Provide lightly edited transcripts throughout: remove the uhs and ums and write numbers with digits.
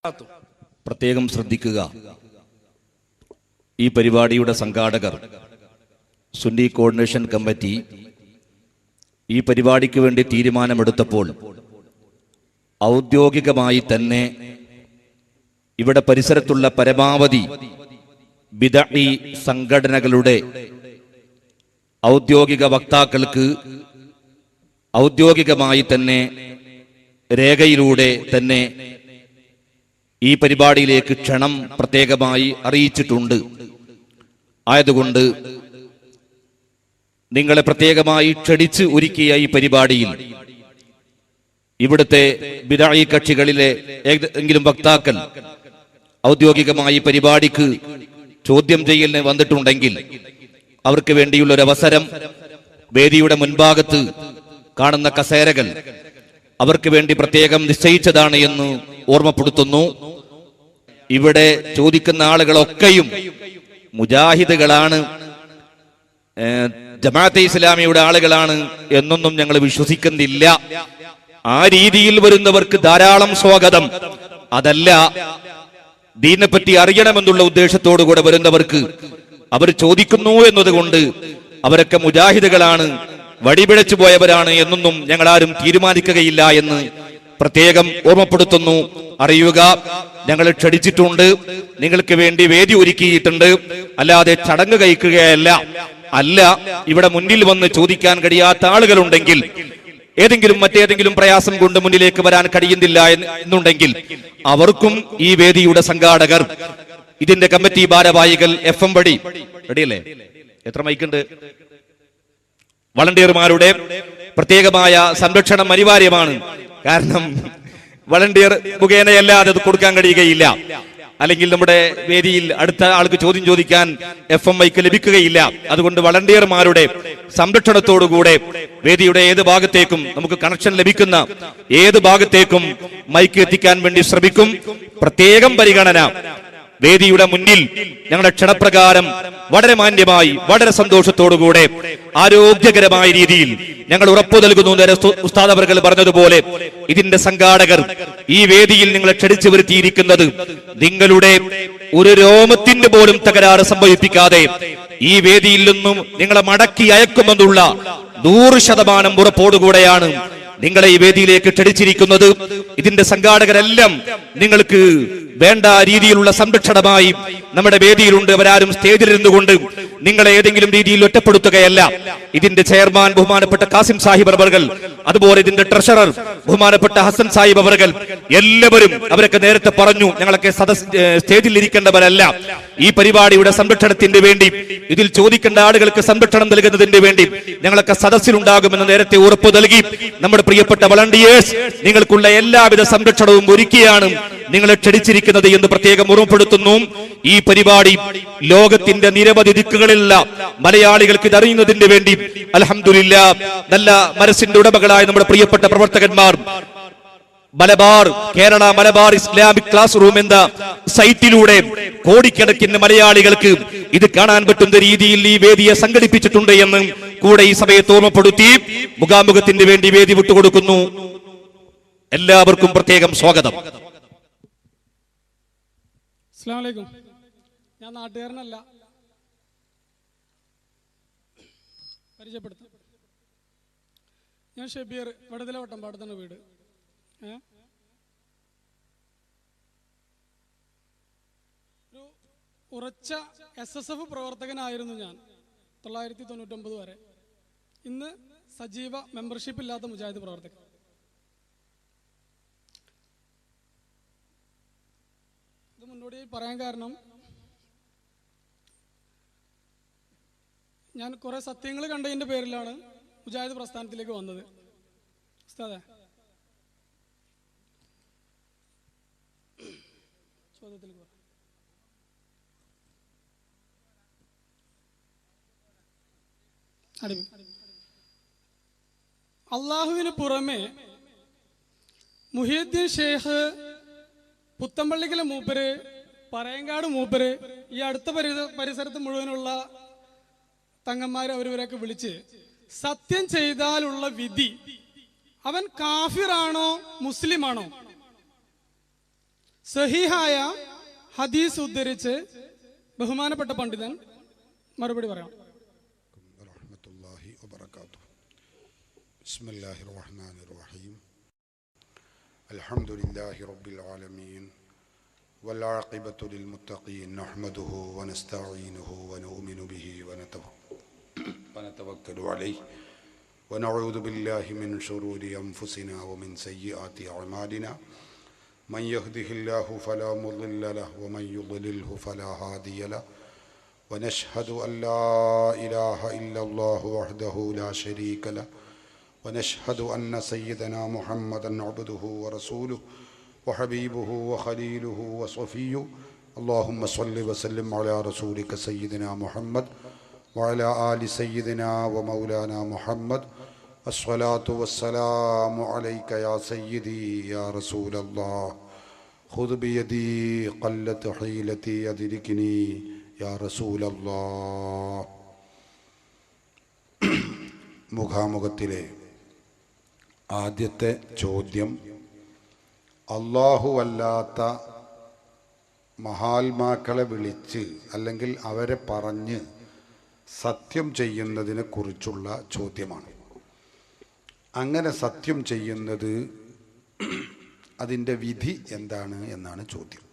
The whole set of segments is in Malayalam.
പ്രത്യേകം ശ്രദ്ധിക്കുക. ഈ പരിപാടിയുടെ സംഘാടകർ സുന്നി കോർഡിനേഷൻ കമ്മിറ്റി ഈ പരിപാടിക്ക് വേണ്ടി തീരുമാനമെടുത്തപ്പോൾ ഔദ്യോഗികമായി തന്നെ ഇവിടെ പരിസരത്തുള്ള പരമാവധി ബിദ്അഈ സംഘടനകളുടെ ഔദ്യോഗിക വക്താക്കൾക്ക് ഔദ്യോഗികമായി തന്നെ രേഖയിലൂടെ തന്നെ ഈ പരിപാടിയിലേക്ക് ക്ഷണം പ്രത്യേകമായി അറിയിച്ചിട്ടുണ്ട്. ആയതുകൊണ്ട് നിങ്ങളെ പ്രത്യേകമായി ക്ഷണിച്ച് ഒരുക്കിയ ഈ പരിപാടിയിൽ ഇവിടുത്തെ ബിദ്അഈ കക്ഷികളിലെ ഏതെങ്കിലും വക്താക്കൾ ഔദ്യോഗികമായി പരിപാടിക്ക് ചോദ്യം ചെയ്യലിന് വന്നിട്ടുണ്ടെങ്കിൽ അവർക്ക് വേണ്ടിയുള്ള ഒരു അവസരം വേദിയുടെ മുൻഭാഗത്ത് കാണുന്ന കസേരകൾ അവർക്ക് വേണ്ടി പ്രത്യേകം നിശ്ചയിച്ചതാണ് എന്ന് ഓർമ്മപ്പെടുത്തുന്നു. ഇവിടെ ചോദിക്കുന്ന ആളുകളൊക്കെയും മുജാഹിദുകളാണ്, ജമാഅത്തെ ഇസ്ലാമിയുടെ ആളുകളാണ് എന്നൊന്നും ഞങ്ങൾ വിശ്വസിക്കുന്നില്ല. ആ രീതിയിൽ വരുന്നവർക്ക് ധാരാളം സ്വാഗതം. അതല്ല, ദീനെപ്പറ്റി അറിയണമെന്നുള്ള ഉദ്ദേശത്തോടുകൂടെ വരുന്നവർക്ക് അവർ ചോദിക്കുന്നു എന്നതുകൊണ്ട് അവരൊക്കെ മുജാഹിദുകളാണ്, വടിപിഴച്ചു പോയവരാണ് എന്നൊന്നും ഞങ്ങൾ ആരും തീരുമാനിക്കുകയില്ല എന്ന് പ്രത്യേകം ഓർമ്മപ്പെടുത്തുന്നു. അറിയുക, ഞങ്ങൾ ക്ഷണിച്ചിട്ടുണ്ട്, നിങ്ങൾക്ക് വേണ്ടി വേദി ഒരുക്കിയിട്ടുണ്ട്, അല്ലാതെ ചടങ്ങ് കഴിക്കുകയല്ല. അല്ല, ഇവിടെ മുന്നിൽ വന്ന് ചോദിക്കാൻ കഴിയാത്ത ആളുകളുണ്ടെങ്കിൽ, മറ്റേതെങ്കിലും പ്രയാസം കൊണ്ട് മുന്നിലേക്ക് വരാൻ കഴിയുന്നില്ല എന്നുണ്ടെങ്കിൽ അവർക്കും ഈ വേദിയുടെ സംഘാടകർ, ഇതിന്റെ കമ്മിറ്റി ഭാരവാഹികൾ, FM വഴി റെഡിയല്ലേ, എത്ര മൈക്കുണ്ട്, വളണ്ടിയർമാരുടെ പ്രത്യേകമായ സംരക്ഷണം അനിവാര്യമാണ്. കാരണം വളണ്ടിയർ മുഖേനയല്ലാതെ അത് കൊടുക്കാൻ കഴിയുകയില്ല. അല്ലെങ്കിൽ നമ്മുടെ വേദിയിൽ അടുത്ത ആൾക്ക് ചോദ്യം ചോദിക്കാൻ FM മൈക്ക് ലഭിക്കുകയില്ല. അതുകൊണ്ട് വളണ്ടിയർമാരുടെ സംരക്ഷണത്തോടുകൂടെ വേദിയുടെ ഏത് ഭാഗത്തേക്കും നമുക്ക് കണക്ഷൻ ലഭിക്കുന്ന ഏത് ഭാഗത്തേക്കും മൈക്ക് എത്തിക്കാൻ വേണ്ടി ശ്രമിക്കും. പ്രത്യേകം പരിഗണന, വേദിയുടെ മുന്നിൽ ഞങ്ങളുടെ ക്ഷണപ്രകാരം വളരെ മാന്യമായി വളരെ സന്തോഷത്തോടുകൂടെ ആരോഗ്യകരമായ രീതിയിൽ ഞങ്ങൾ ഉറപ്പു നൽകുന്നു. ഉസ്താദ് അവർകൾ പറഞ്ഞതുപോലെ ഇതിന്റെ സംഘാടകർ ഈ വേദിയിൽ നിങ്ങളെ ക്ഷണിച്ചു വരുത്തിയിരിക്കുന്നത് നിങ്ങളുടെ ഒരു രോമത്തിന്റെ പോലും തകരാറ് സംഭവിപ്പിക്കാതെ ഈ വേദിയിൽ നിന്നും നിങ്ങളെ മടക്കി അയക്കുമെന്നുള്ള 100% ഉറപ്പോടുകൂടെയാണ് നിങ്ങളെ ഈ വേദിയിലേക്ക് ക്ഷണിച്ചിരിക്കുന്നത്. ഇതിന്റെ സംഘാടകരെല്ലാം നിങ്ങൾക്ക് വേണ്ട രീതിയിലുള്ള സംരക്ഷണമായി നമ്മുടെ വേദിയിലുണ്ട്. അവരാരും സ്റ്റേജിലിരുന്നു കൊണ്ട് നിങ്ങളെ ഏതെങ്കിലും രീതിയിൽ ഒറ്റപ്പെടുത്തുകയല്ല. ഇതിന്റെ ചെയർമാൻ ബഹുമാനപ്പെട്ട കാസിം സാഹിബ് അവർകൾ, അതുപോലെ ഇതിന്റെ ട്രഷറർ ബഹുമാനപ്പെട്ട ഹസൻ സാഹിബ് അവർകൾ, എല്ലാവരും അവരൊക്കെ നേരത്തെ പറഞ്ഞു, ഞങ്ങളൊക്കെ സ്റ്റേജിൽ ഇരിക്കേണ്ടവരല്ല. ഈ പരിപാടിയുടെ സംരക്ഷണത്തിന് വേണ്ടി, ഇതിൽ ചോദിക്കേണ്ട ആളുകൾക്ക് സംരക്ഷണം നൽകുന്നതിന് വേണ്ടി ഞങ്ങളൊക്കെ സദസ്സിലുണ്ടാകുമെന്ന് നേരത്തെ ഉറപ്പു നൽകി. നമ്മുടെ പ്രിയപ്പെട്ട വളണ്ടിയേഴ്സ് നിങ്ങൾക്കുള്ള എല്ലാവിധ സംരക്ഷണവും ഒരുക്കിയാണ് നിങ്ങളെ ക്ഷണിച്ചിരിക്കുന്നത് എന്ന് പ്രത്യേകം ഓർമ്മപ്പെടുത്തുന്നു. ഈ പരിപാടി ലോകത്തിന്റെ നിരവധി ദിക്കുകളിലുള്ള മലയാളികൾക്ക് ഇതറിയുന്നതിന് വേണ്ടി അൽഹംദുലില്ലാ നല്ല മനസ്സിന്റെ ഉടമകളായ നമ്മുടെ പ്രിയപ്പെട്ട പ്രവർത്തകന്മാർ Kerala Malabar Islamic class room എന്ന സൈറ്റിലൂടെ കോടിക്കണക്കിന് മലയാളികൾക്ക് ഇത് കാണാൻ പറ്റുന്ന രീതിയിൽ ഈ വേദിയെ സംഘടിപ്പിച്ചിട്ടുണ്ട് എന്ന് കൂടെ ഈ സമയത്ത് ഓർമ്മപ്പെടുത്തി മുഖാമുഖത്തിന് വേണ്ടി വേദി വിട്ടുകൊടുക്കുന്നു. എല്ലാവർക്കും പ്രത്യേകം സ്വാഗതം. അസ്സലാമു അലൈക്കും. ഞാൻ നാട്ടുകാരനല്ല, പരിചയപ്പെടുത്താം. ഞാൻ ഷബീർ, വടതിലെ വട്ടമ്പാടത്താണ് വീട്. ഒരു ഉറച്ച SSF പ്രവർത്തകനായിരുന്നു ഞാൻ 1999 വരെ. ഇന്ന് സജീവ മെമ്പർഷിപ്പ് ഇല്ലാത്ത മുജാഹിദ് പ്രവർത്തകൻ. ഇത് മുന്നോടിയായി പറയാൻ കാരണം, ഞാൻ കുറെ സത്യങ്ങൾ കണ്ടതിന്റെ പേരിലാണ് മുജാഹിദ് പ്രസ്ഥാനത്തിലേക്ക് വന്നത്. ഉസ്താദേ, ചോദ്യത്തിലേക്ക് പറ. അള്ളാഹുവിന് പുറമെ മുഹീദ്ദീൻ ഷേഖ്, പുത്തമ്പള്ളിക്കലെ മൂപ്പര്, പറയങ്കാട് മൂപ്പര്, ഈ അടുത്ത പരിസരത്ത് മുഴുവനുള്ള തങ്ങന്മാരെ അവരവരൊക്കെ വിളിച്ച് സത്യം ചെയ്താലുള്ള വിധി അവൻ കാഫിറാണോ മുസ്ലിമാണോ, സഹീഹായ ഹദീസ് ഉദ്ധരിച്ച് ബഹുമാനപ്പെട്ട പണ്ഡിതൻ മറുപടി പറയാം. ബിസ്മില്ലാഹിർ റഹ്മാനിർ റഹീം. അൽഹംദുലില്ലാഹി റബ്ബിൽ ആലമീൻ വൽ ആഖിബത്തു ലിൽ മുത്തഖീൻ നഹ്മദുഹു വനസ്തഈനുഹു വനുഅ്മിനു ബിഹി വനതവക്കലു അലൈഹി വനഊദു ബില്ലാഹി മിൻ ശുറൂരി അൻഫുസിനാ വമിൻ സയ്യിആതി അഅ്മാലിനാ മൻ യഹ്ദിഹില്ലാഹു ഫലാ മുളില്ല ലഹു വമൻ യുദ്ലിൽഹു ഫലാ ഹാദിയ ലഹു വനശ്ഹദു അൻ ലാ ഇലാഹ ഇല്ലല്ലാഹു വഹ്ദഹു ലാ ശരീക ലഹു ونشهد أن سيدنا محمدا عبده ورسوله وحبيبه وخليله وصفيه اللهم صل وسلم على رسولك سيدنا محمد وعلى آل سيدنا ومولانا محمد الصلاة والسلام عليك يا سيدي يا رسول الله خذ بيدي قلت حيلتي أدركني يا رسول الله. മുഖാമുഖത്തിലെ ആദ്യത്തെ ചോദ്യം, അല്ലാഹുവല്ലാത്ത മഹാത്മാക്കളെ വിളിച്ച് അല്ലെങ്കിൽ അവരെ പറഞ്ഞ് സത്യം ചെയ്യുന്നതിനെ കുറിച്ചുള്ള ചോദ്യമാണ്. അങ്ങനെ സത്യം ചെയ്യുന്നത് അതിൻ്റെ വിധി എന്താണ് എന്നാണ് ചോദ്യം.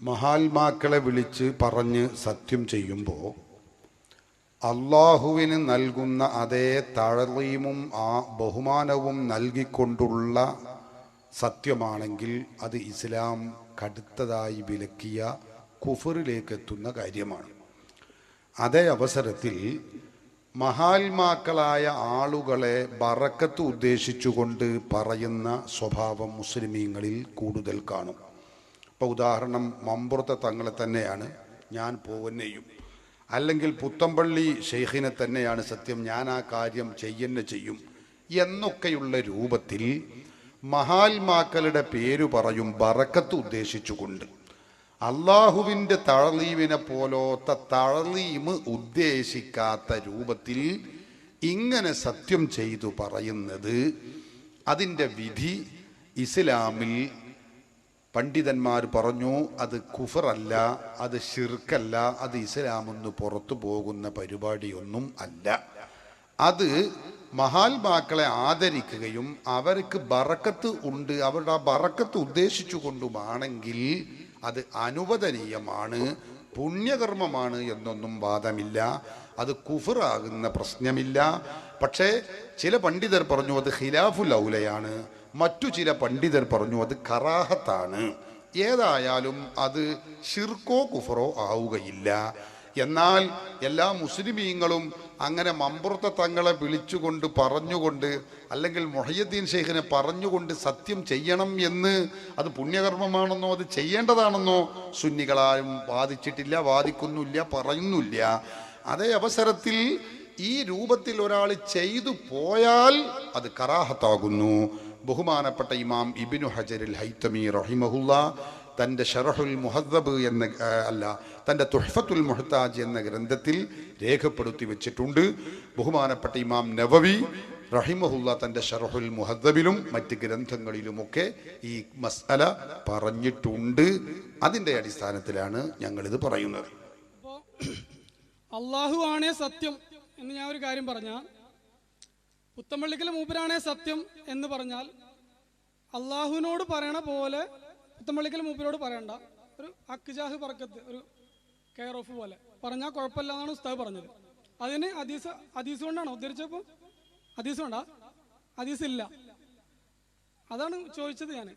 മഹാത്മാക്കളെ വിളിച്ച് പറഞ്ഞ് സത്യം ചെയ്യുമ്പോൾ അള്ളാഹുവിന് നൽകുന്ന അതേ തഅ്ളീമും ആ ബഹുമാനവും നൽകിക്കൊണ്ടുള്ള സത്യമാണെങ്കിൽ അത് ഇസ്ലാം കടുത്തതായി വിലക്കിയ കുഫറിലേക്ക് എത്തുന്ന കാര്യമാണ്. അതേ അവസരത്തിൽ മഹാത്മാക്കളായ ആളുകളെ ബറക്കത്ത് ഉദ്ദേശിച്ചുകൊണ്ട് പറയുന്ന സ്വഭാവം മുസ്ലിമീങ്ങളിൽ കൂടുതൽ കാണും. ഇപ്പോൾ ഉദാഹരണം, മമ്പുറത്തെ തങ്ങളെ തന്നെയാണ് ഞാൻ പോവന്നെയും, അല്ലെങ്കിൽ പുത്തമ്പള്ളി ഷെയ്ഖിനെ തന്നെയാണ് സത്യം, ഞാൻ ആ കാര്യം ചെയ്യുന്ന ചെയ്യും എന്നൊക്കെയുള്ള രൂപത്തിൽ മഹാത്മാക്കളുടെ പേരു പറയും ബറക്കത്ത് ഉദ്ദേശിച്ചുകൊണ്ട്. അള്ളാഹുവിൻ്റെ തഅ്ളീമിനെ പോലത്തെ തഅ്ളീമ് ഉദ്ദേശിക്കാത്ത രൂപത്തിൽ ഇങ്ങനെ സത്യം ചെയ്തു പറയുന്നത്, അതിൻ്റെ വിധി ഇസ്ലാമിൽ പണ്ഡിതന്മാർ പറഞ്ഞു അത് കുഫറല്ല, അത് ശിർക്കല്ല, അത് ഇസ്ലാമെന്ന് പുറത്തു പോകുന്ന പരിപാടിയൊന്നും അല്ല. അത് മഹാത്മാക്കളെ ആദരിക്കുകയും അവർക്ക് ബറക്കത്ത് ഉണ്ട്, അവരുടെ ആ ബറക്കത്ത് ഉദ്ദേശിച്ചു കൊണ്ടുമാണെങ്കിൽ അത് അനുവദനീയമാണ്, പുണ്യകർമ്മമാണ് എന്നൊന്നും വാദമില്ല. അത് കുഫറാകുന്ന പ്രശ്നമില്ല. പക്ഷേ ചില പണ്ഡിതർ പറഞ്ഞു അത് ഖിലാഫുൽ ഔലയാണ്, മറ്റു ചില പണ്ഡിതർ പറഞ്ഞു അത് കറാഹത്താണ്. ഏതായാലും അത് ശിർക്കോ കുഫറോ ആവുകയില്ല. എന്നാൽ എല്ലാ മുസ്ലിമീങ്ങളും അങ്ങനെ മമ്പുറത്തെ തങ്ങളെ വിളിച്ചുകൊണ്ട് പറഞ്ഞുകൊണ്ട് അല്ലെങ്കിൽ മുഹയ്യദ്ദീൻ ഷെയ്ഖിനെ പറഞ്ഞുകൊണ്ട് സത്യം ചെയ്യണം എന്ന് അത് പുണ്യകർമ്മമാണെന്നോ അത് ചെയ്യേണ്ടതാണെന്നോ സുന്നികളാരും വാദിച്ചിട്ടില്ല, വാദിക്കുന്നില്ല, പറയുന്നില്ല. അതേ അവസരത്തിൽ ഈ രൂപത്തിൽ ഒരാൾ ചെയ്തു പോയാൽ അത് കറാഹത്താകുന്നു. ബഹുമാനപ്പെട്ട ഇമാം ഇബ്നു ഹജറുൽ ഹൈതമി റഹിമഹുല്ല തൻ്റെ ഷറഹുൽ മുഹദ്ദബ് എന്ന തൻ്റെ തുഹ്ഫത്തുൽ മുഹ്താജ് എന്ന ഗ്രന്ഥത്തിൽ രേഖപ്പെടുത്തി വെച്ചിട്ടുണ്ട്. ബഹുമാനപ്പെട്ട ഇമാം നവവി റഹിമഹുല്ല തൻ്റെ ഷറഹുൽ മുഹദ്ദബിലും മറ്റ് ഗ്രന്ഥങ്ങളിലുമൊക്കെ ഈ മസ്അല പറഞ്ഞിട്ടുണ്ട്. അതിൻ്റെ അടിസ്ഥാനത്തിലാണ് ഞങ്ങളിത് പറയുന്നത്. അപ്പോൾ അള്ളാഹു ആണേ സത്യം എന്ന് ഞാൻ ഒരു കാര്യം പറഞ്ഞാൽ, പുത്തമ്പള്ളിക്കൽ മൂപ്പരാണേ സത്യം എന്ന് പറഞ്ഞാൽ അള്ളാഹുവിനോട് പറയണ പോലെ പുത്തമ്പള്ളിക്കൽ മൂപ്പരോട് പറയണ്ട, ഒരു അക്ജാഹ് പറക്കത്ത്, ഒരു കെയർ ഓഫ് പോലെ പറഞ്ഞാൽ കുഴപ്പമില്ല എന്നാണ് ഉസ്താദ് പറഞ്ഞത്. അതിന് ഹദീസ് കൊണ്ടാണോ ഉദ്ധരിച്ചപ്പോൾ? ഹദീസ് കൊണ്ടാ? ഹദീസ് ഇല്ല. അതാണ് ചോദിച്ചത് ഞാൻ.